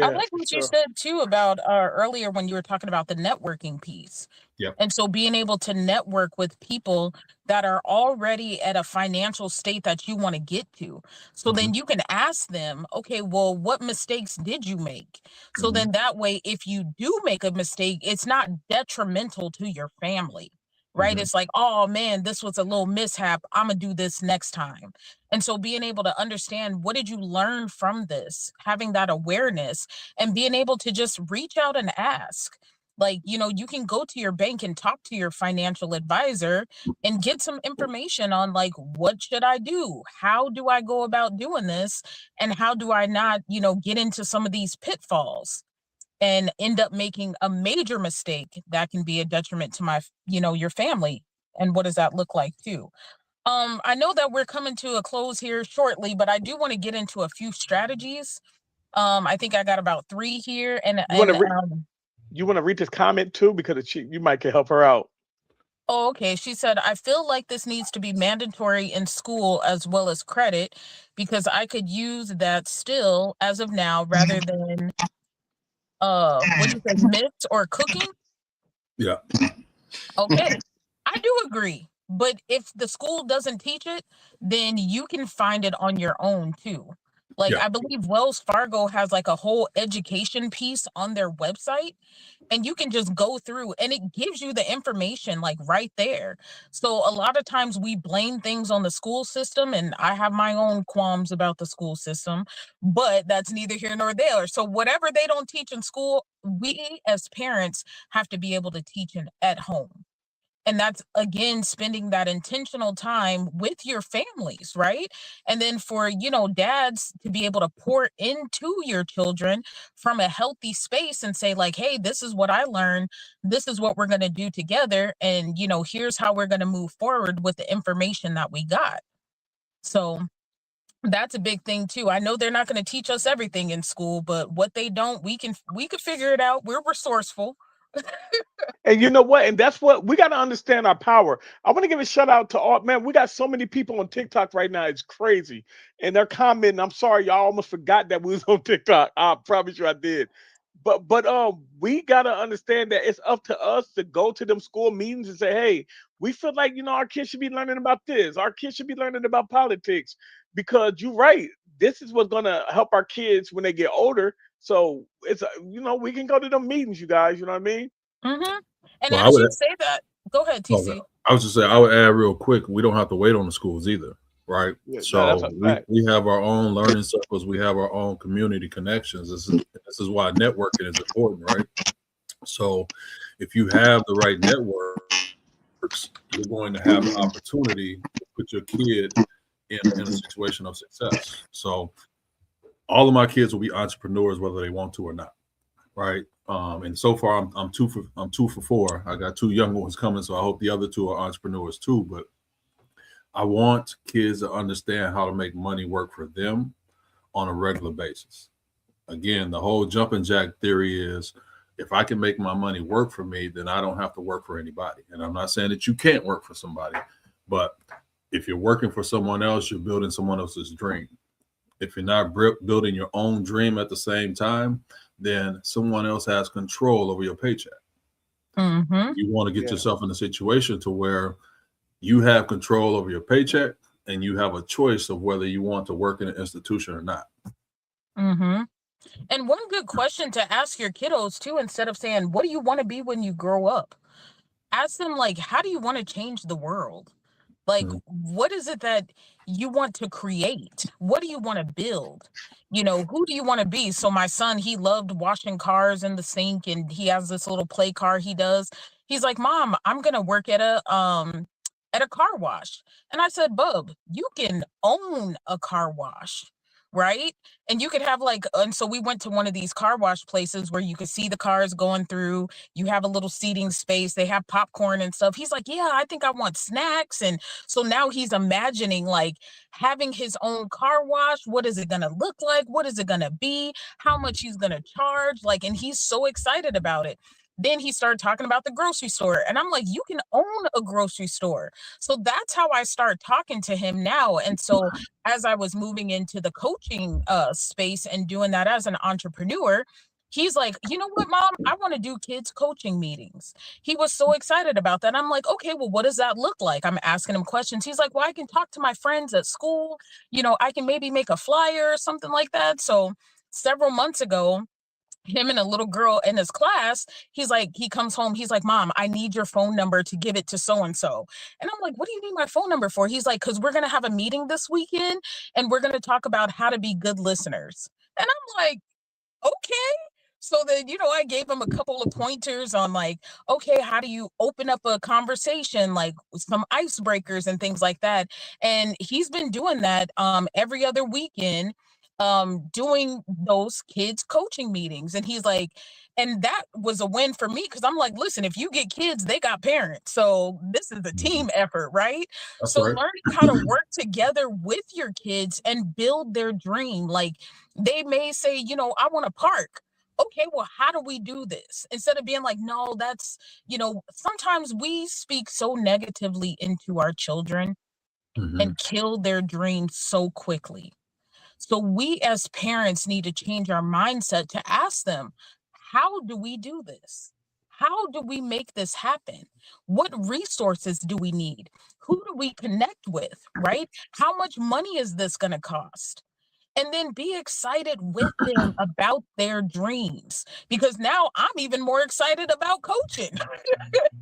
I like what you said too about earlier when you were talking about the networking piece. Yep. And so being able to network with people that are already at a financial state that you want to get to. So then you can ask them, okay, well, what mistakes did you make? So then that way, if you do make a mistake, it's not detrimental to your family. Right? It's like, oh man, this was a little mishap. I'm gonna do this next time. And so being able to understand, what did you learn from this? Having that awareness and being able to just reach out and ask. Like, you can go to your bank and talk to your financial advisor and get some information on like, what should I do? How do I go about doing this? And how do I not, get into some of these pitfalls and end up making a major mistake that can be a detriment to my, your family? And what does that look like too? I know that we're coming to a close here shortly, but I do want to get into a few strategies. I think I got about 3 here. And you want to read this comment too, because you might can help her out. Oh, okay. She said, I feel like this needs to be mandatory in school as well as credit, because I could use that still as of now rather than what you said, myths or cooking. Yeah. Okay. I do agree. But if the school doesn't teach it, then you can find it on your own too. Like, Yeah. I believe Wells Fargo has like a whole education piece on their website, and you can just go through and it gives you the information like right there. So a lot of times we blame things on the school system, and I have my own qualms about the school system, but that's neither here nor there. So whatever they don't teach in school, we as parents have to be able to teach it at home. And that's again spending that intentional time with your families, right? And then for, dads to be able to pour into your children from a healthy space and say like, hey, this is what I learned, this is what we're going to do together, and here's how we're going to move forward with the information that we got. So that's a big thing too. I know they're not going to teach us everything in school, but what they don't, we can figure it out. We're resourceful. And you know what? And that's what we got to understand our power. I want to give a shout out to all, man. We got so many people on TikTok right now. It's crazy. And they're commenting. I'm sorry, y'all almost forgot that we was on TikTok. I promise you I did. But we gotta understand that it's up to us to go to them school meetings and say, hey, we feel like our kids should be learning about this. Our kids should be learning about politics. Because you're right. This is what's gonna help our kids when they get older. So it's we can go to them meetings, you guys. You know what I mean? Mm-hmm. And Well, I as would. you say that, go ahead, Okay. TC. I was just saying, I would add real quick, we don't have to wait on the schools either, right? Yeah, So that's a fact. we have our own learning circles, we have our own community connections. This is why networking is important, right? So if you have the right networks, you're going to have the opportunity to put your kid in a situation of success. So all of my kids will be entrepreneurs, whether they want to or not, right? And so far, I'm two for four. I got two young ones coming, so I hope the other two are entrepreneurs too. But I want kids to understand how to make money work for them on a regular basis. Again, the whole jumping jack theory is if I can make my money work for me, then I don't have to work for anybody. And I'm not saying that you can't work for somebody, but if you're working for someone else, you're building someone else's dream. If you're not building your own dream at the same time, then someone else has control over your paycheck. Mm-hmm. You want to get yourself in a situation to where you have control over your paycheck and you have a choice of whether you want to work in an institution or not. Mm-hmm. And one good question to ask your kiddos too, instead of saying, what do you want to be when you grow up? Ask them like, how do you want to change the world? Like, what is it that you want to create? What do you want to build? Who do you want to be? So my son, he loved washing cars in the sink, and he has this little play car he does. He's like, Mom, I'm gonna work at a car wash. And I said, Bub, you can own a car wash, right? And you could have and so we went to one of these car wash places where you could see the cars going through. You have a little seating space. They have popcorn and stuff. He's like, yeah, I think I want snacks. And so now he's imagining having his own car wash. What is it going to look like? What is it going to be? How much he's going to charge? And he's so excited about it. Then he started talking about the grocery store. And I'm like, you can own a grocery store. So that's how I start talking to him now. And so as I was moving into the coaching space and doing that as an entrepreneur, he's like, you know what, Mom, I want to do kids coaching meetings. He was so excited about that. I'm like, okay, well, what does that look like? I'm asking him questions. He's like, well, I can talk to my friends at school. I can maybe make a flyer or something like that. So several months ago, him and a little girl in his class, he comes home, he's like, Mom, I need your phone number to give it to so-and-so. And I'm like, what do you need my phone number for? He's like, because we're going to have a meeting this weekend and we're going to talk about how to be good listeners. And I'm like, okay. So then, I gave him a couple of pointers on okay, how do you open up a conversation, with some icebreakers and things like that. And he's been doing that every other weekend, doing those kids coaching meetings. And he's like, and that was a win for me because I'm like, listen, if you get kids, they got parents. So this is a team effort, right? That's so right. Learning how to work together with your kids and build their dream. They may say, I want a park. Okay, well, how do we do this? Instead of being like, no, that's, sometimes we speak so negatively into our children and kill their dreams so quickly. So we as parents need to change our mindset to ask them, how do we do this? How do we make this happen? What resources do we need? Who do we connect with, right? How much money is this going to cost? and then be excited with them about their dreams, because now I'm even more excited about coaching.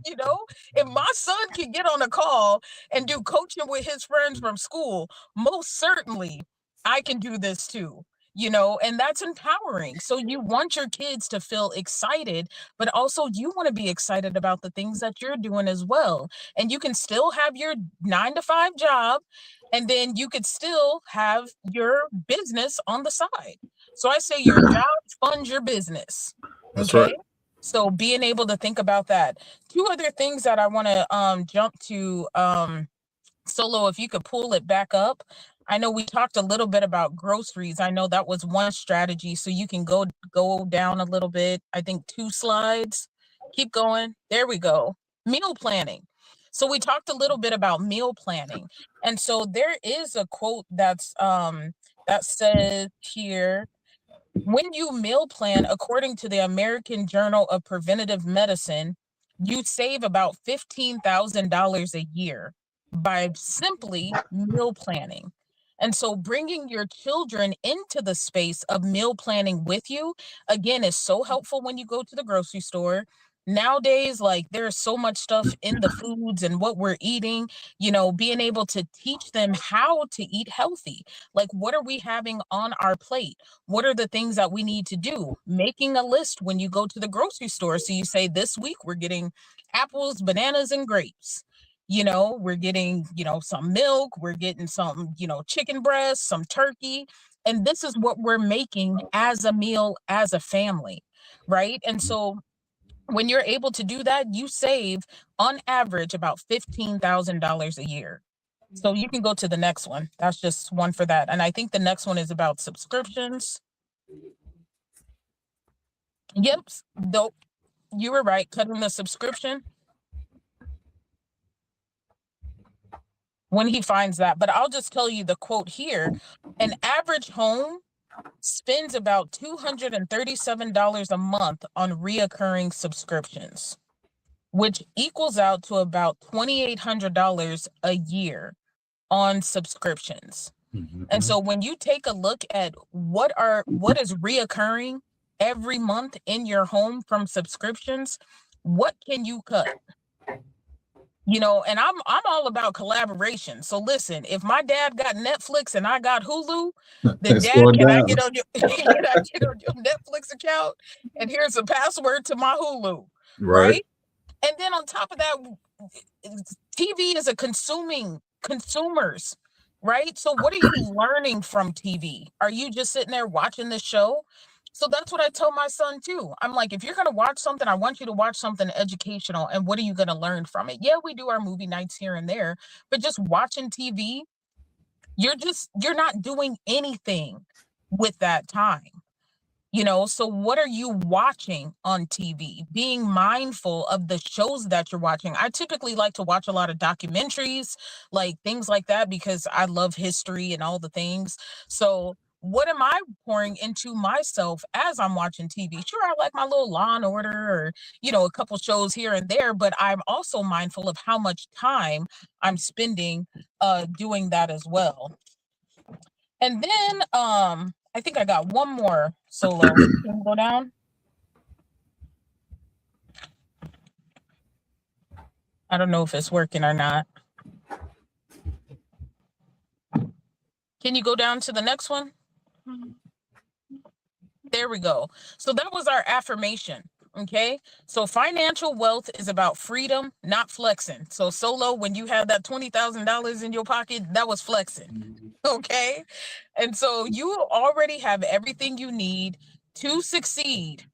You know, if my son can get on a call and do coaching with his friends from school, most certainly I can do this too. You know, and that's empowering. So you want your kids to feel excited, but also you want to be excited about the things that you're doing as well. And you can still have your 9 to 5 job, and then you could still have your business on the side. So I say your job funds your business. That's Okay. right. So being able to think about that. 2 other things that I want to jump to, Solo, if you could pull it back up. I know we talked a little bit about groceries. I know that was one strategy. So you can go down a little bit. I think 2 slides. Keep going. There we go. Meal planning. So we talked a little bit about meal planning. And so there is a quote that's that says here, when you meal plan, according to the American Journal of Preventive Medicine, you save about $15,000 a year by simply meal planning. And so bringing your children into the space of meal planning with you, again, is so helpful when you go to the grocery store. Nowadays, like, there's so much stuff in the foods and what we're eating, you know, being able to teach them how to eat healthy. Like, what are we having on our plate? What are the things that we need to do? Making a list when you go to the grocery store. So you say, this week we're getting apples, bananas, and grapes. You know, we're getting, you know, some milk, we're getting some, you know, chicken breast, some turkey. And this is what we're making as a meal, as a family, right? And so when you're able to do that, you save on average about $15,000 a year. So you can go to the next one. That's just one for that. And I think the next one is about subscriptions. Yep. Though you were right, cutting the subscription. When he finds that, but I'll just tell you the quote here. An average home spends about $237 a month on reoccurring subscriptions, which equals out to about $2,800 a year on subscriptions. And so when you take a look at what is reoccurring every month in your home from subscriptions, what can you cut? You know, and I'm all about collaboration. So listen, if my dad got Netflix and I got Hulu, then It's Dad, going can I down. get on your can I get on your Netflix account? And here's the password to my Hulu, Right. right? And then on top of that, TV is a consumers, right? So what are you learning from TV? Are you just sitting there watching the show? So that's what I tell my son too. I'm like, if you're going to watch something, I want you to watch something educational. And what are you going to learn from it? Yeah, we do our movie nights here and there, but just watching TV, you're not doing anything with that time. You know, so what are you watching on TV? Being mindful of the shows that you're watching. I typically like to watch a lot of documentaries, like things like that, because I love history and all the things. So what am I pouring into myself as I'm watching TV? Sure, I like my little Law and Order or, you know, a couple shows here and there, but I'm also mindful of how much time I'm spending doing that as well. And then I think I got one more Solo. Can you go down? I don't know if it's working or not. Can you go down to the next one? There we go. So that was our affirmation. Okay. So financial wealth is about freedom, not flexing. So Solo, when you had that $20,000 in your pocket, that was flexing. Okay. And so you already have everything you need to succeed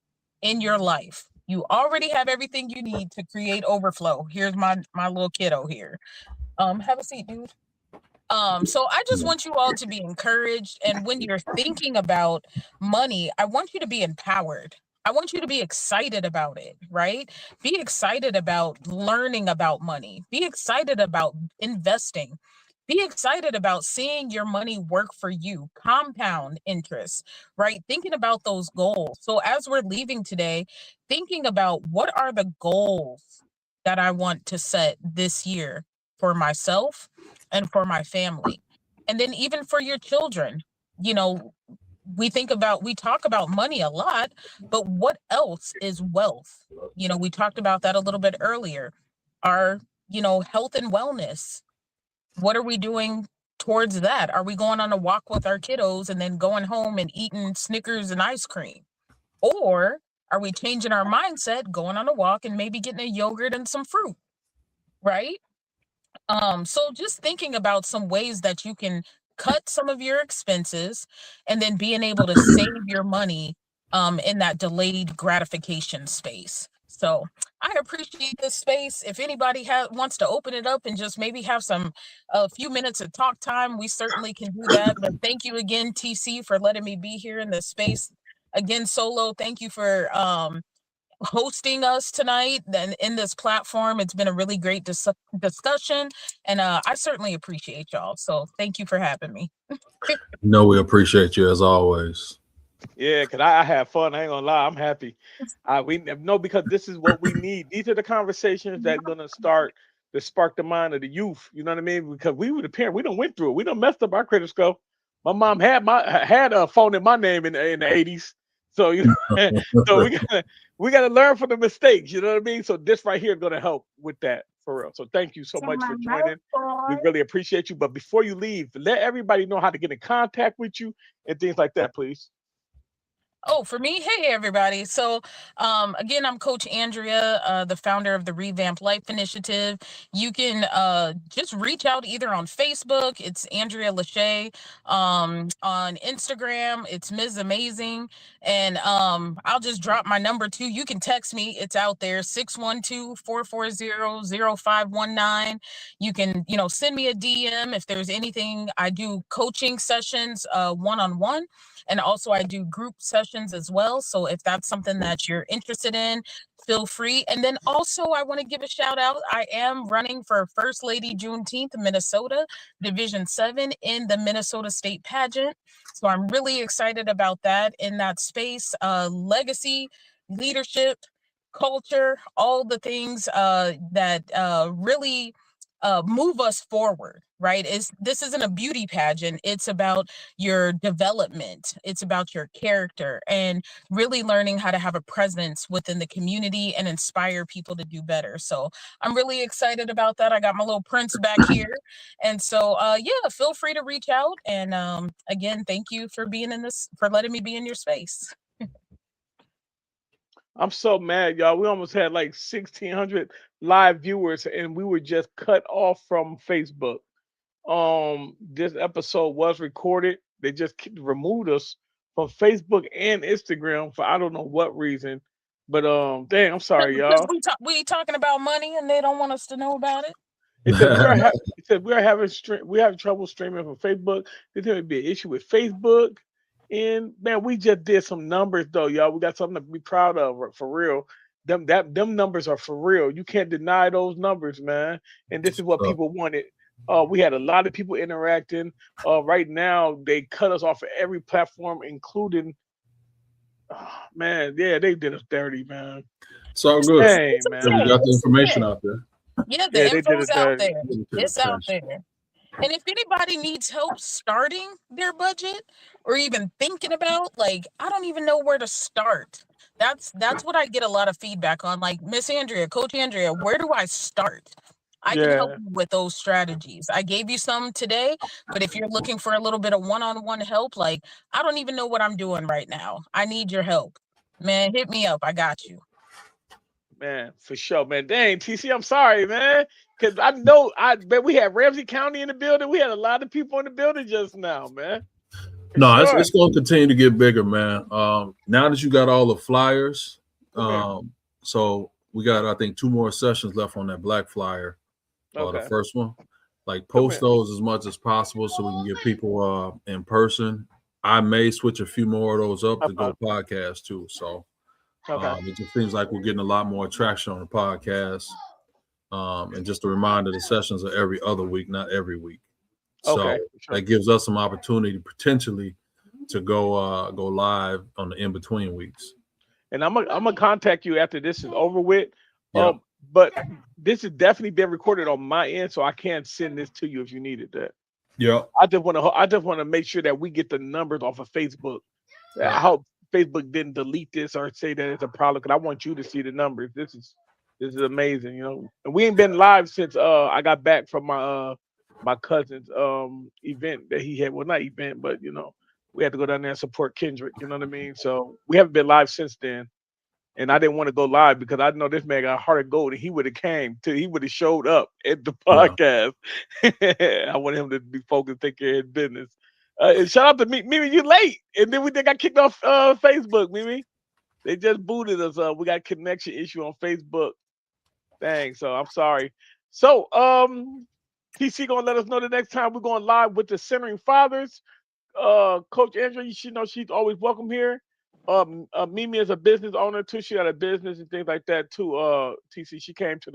in your life. You already have everything you need to create overflow. Here's my little kiddo here. Have a seat, dude. So I just want you all to be encouraged. And when you're thinking about money, I want you to be empowered. I want you to be excited about it, right? Be excited about learning about money. Be excited about investing. Be excited about seeing your money work for you, compound interest, right? Thinking about those goals. So as we're leaving today, thinking about what are the goals that I want to set this year for myself and for my family. And then even for your children, you know, we talk about money a lot, but what else is wealth? You know, we talked about that a little bit earlier. Our, health and wellness. What are we doing towards that? Are we going on a walk with our kiddos and then going home and eating Snickers and ice cream? Or are we changing our mindset, going on a walk and maybe getting a yogurt and some fruit, right? So just thinking about some ways that you can cut some of your expenses and then being able to save your money in that delayed gratification space. So I appreciate this space. If anybody wants to open it up and just maybe have a few minutes of talk time, we certainly can do that. But thank you again, TC, for letting me be here in this space. Again, Solo, thank you for hosting us tonight and in this platform. It's been a really great discussion, and I certainly appreciate y'all. So thank you for having me. No, we appreciate you as always. Yeah, because I have fun. I ain't gonna lie, I'm happy. Because this is what we need. These are the conversations that are gonna start to spark the mind of the youth. You know what I mean? Because we were the parent, we done went through it. We done messed up our credit score. My mom had a phone in my name in the 80s. So so we gotta learn from the mistakes. You know what I mean? So this right here is gonna help with that for real. So thank you so much for joining. We really appreciate you. But before you leave, let everybody know how to get in contact with you and things like that, please. Oh, for me, hey everybody. So again, I'm Coach Andrea, the founder of the Revamped Life Initiative. You can just reach out either on Facebook, it's Andrea Lachey. On Instagram, it's Ms. Amazing. And I'll just drop my number too. You can text me, it's out there, 612-440-0519. You can, send me a DM if there's anything. I do coaching sessions one-on-one. And also I do group sessions as well. So if that's something that you're interested in, feel free. And then also I want to give a shout out. I am running for First Lady Juneteenth, Minnesota, Division 7 in the Minnesota State Pageant. So I'm really excited about that in that space. Legacy, leadership, culture, all the things that really move us forward, right? This isn't a beauty pageant. It's about your development. It's about your character and really learning how to have a presence within the community and inspire people to do better. So I'm really excited about that. I got my little prince back here. And so, yeah, feel free to reach out. And again, thank you for for letting me be in your space. I'm so mad, y'all. We almost had like 1,600 live viewers, and we were just cut off from Facebook. This episode was recorded. They just removed us from Facebook and Instagram for I don't know what reason. But dang, I'm sorry, y'all. We talking about money, and they don't want us to know about it. It said we're having trouble streaming from Facebook. There's going to be an issue with Facebook. And man, we just did some numbers though, y'all. We got something to be proud of for real. Them numbers are for real. You can't deny those numbers, man. And this is what people wanted. We had a lot of people interacting. Right now, they cut us off of every platform, including. Man, yeah, they did us dirty, man. It's all good. Hey, man. We got the information out there. Yeah, the info's out there. It's out there. And if anybody needs help starting their budget or even thinking about, like, I don't even know where to start. That's what I get a lot of feedback on. Like, Miss Andrea, Coach Andrea, where do I start? I can help you with those strategies. I gave you some today, but if you're looking for a little bit of one-on-one help, like, I don't even know what I'm doing right now. I need your help. Man, hit me up. I got you. Man, for sure, man. Dang, TC, I'm sorry, man. Because I bet we had Ramsey County in the building. We had a lot of people in the building just now, man. No, it's going to continue to get bigger, man. Now that you got all the flyers, so we got, I think, 2 more sessions left on that black flyer, the first one. Like, post those as much as possible so we can get people in person. I may switch a few more of those up to go podcast, too. So it just seems like we're getting a lot more traction on the podcast. And just a reminder, the sessions are every other week, not every week. So that gives us some opportunity potentially to go live on the in-between weeks. And I'm gonna contact you after this is over with. But this has definitely been recorded on my end, so I can send this to you if you needed that. Yeah. I just want to make sure that we get the numbers off of Facebook. I hope Facebook didn't delete this or say that it's a problem, because I want you to see the numbers. This is amazing, you know. And we ain't been live since I got back from my cousin's event that he had. Well, not event, but you know, we had to go down there and support Kendrick. You know what I mean? So we haven't been live since then. And I didn't want to go live because I know this man got a heart of gold, and he would have he would have showed up at the podcast. I want him to be focused, take care of his business. And shout out to Mimi, you late. And then we got kicked off Facebook, Mimi. They just booted us. We got connection issue on Facebook. Dang, so I'm sorry. So TC gonna let us know the next time we're going live with the Centering Fathers. Coach Andrea, you should know she's always welcome here. Mimi is a business owner too. She had a business and things like that too. TC, she came to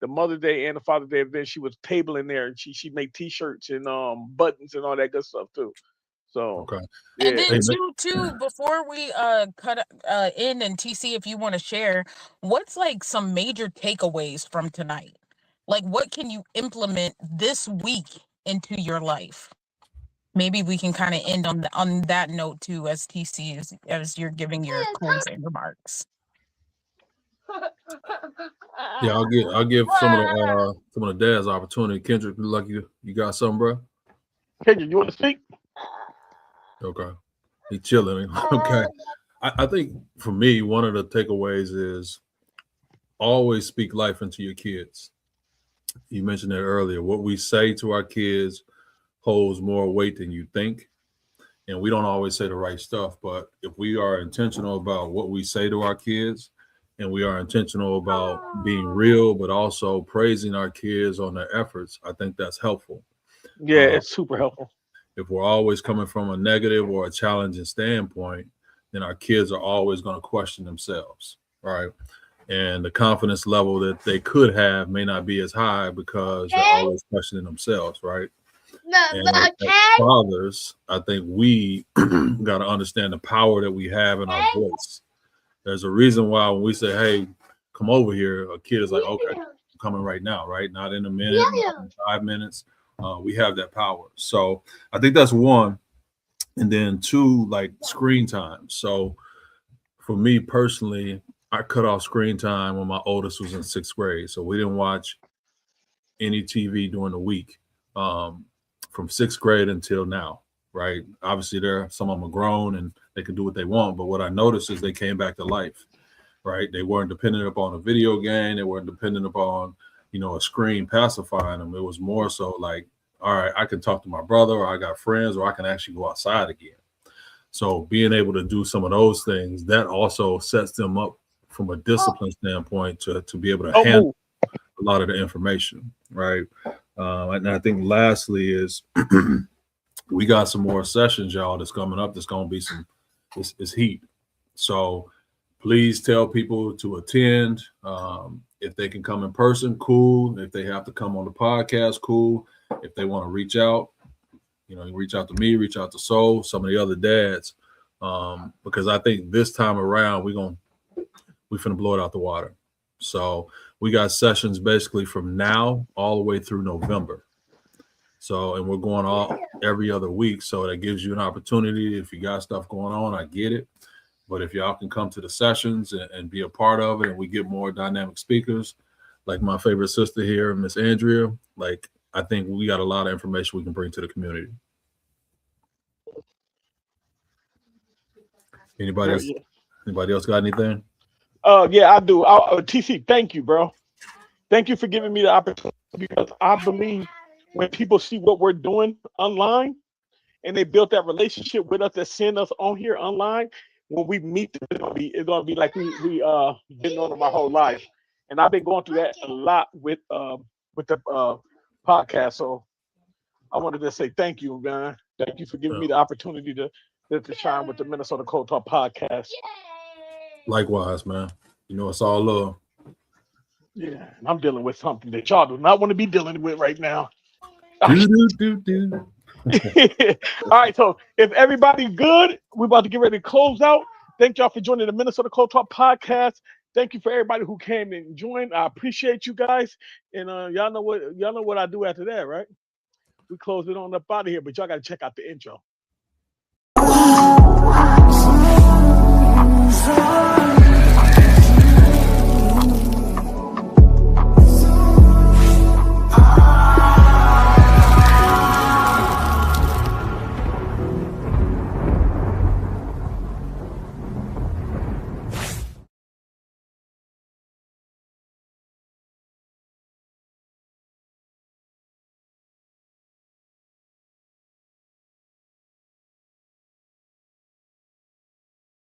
the Mother's Day and the Father's Day event. She was tabling there, and she made T-shirts and buttons and all that good stuff too. So yeah. And then too before we cut in, and TC, if you want to share, what's like some major takeaways from tonight? Like, what can you implement this week into your life? Maybe we can kind of end on that note too, as TC as you're giving your closing remarks. Yeah, I'll give some of the dads opportunity. Kendrick, look like you got something, bro. Kendrick, you want to speak? Okay, he chilling. Okay, I think for me, one of the takeaways is always speak life into your kids. You mentioned it earlier. What we say to our kids holds more weight than you think. And we don't always say the right stuff, but if we are intentional about what we say to our kids, and we are intentional about being real, but also praising our kids on their efforts, I think that's helpful. Yeah, it's super helpful. If we're always coming from a negative or a challenging standpoint, then our kids are always going to question themselves, right? And the confidence level that they could have may not be as high because they're always questioning themselves, right? And as fathers, I think we got to understand the power that we have in our voice. There's a reason why when we say, hey, come over here, a kid is like, okay, I'm coming right now, right? Not in a minute, not in 5 minutes. We have that power. So I think that's one. And then two, like screen time. So for me personally, I cut off screen time when my oldest was in 6th grade. So we didn't watch any TV during the week. From 6th grade until now, right? Obviously, some of them are grown and they can do what they want. But what I noticed is they came back to life, right? They weren't dependent upon a video game. They weren't dependent upon, a screen pacifying them. It was more so like, all right, I can talk to my brother, or I got friends, or I can actually go outside again. So being able to do some of those things, that also sets them up from a discipline standpoint to be able to handle a lot of the information, right? And I think lastly is we got some more sessions, y'all, that's coming up. That's going to be it's heat. So please tell people to attend. If they can come in person, cool. If they have to come on the podcast, cool. If they want to reach out, reach out to me, reach out to Soul, some of the other dads, because I think this time around we're finna blow it out the water. So we got sessions basically from now all the way through November. So, and we're going every other week. So that gives you an opportunity. If you got stuff going on, I get it. But if y'all can come to the sessions and be a part of it, and we get more dynamic speakers, like my favorite sister here, Miss Andrea, like I think we got a lot of information we can bring to the community. Anybody else got anything? Yeah, I do. TC, thank you, bro. Thank you for giving me the opportunity, because I believe when people see what we're doing online and they built that relationship with us, that send us on here online, when we meet them, it's gonna be like we been on them our whole life. And I've been going through that a lot with the podcast. So I wanted to say thank you, man. Thank you for giving me the opportunity to shine with the Minnesota Code Talk podcast. Likewise, man. It's all love. Yeah, and I'm dealing with something that y'all do not want to be dealing with right now. All right, so if everybody's good, we're about to get ready to close out. Thank y'all for joining the Minnesota Code Talk podcast. Thank you for everybody who came and joined. I appreciate you guys. And y'all know what I do after that, right? we close it on up out of here, but y'all got to check out the intro.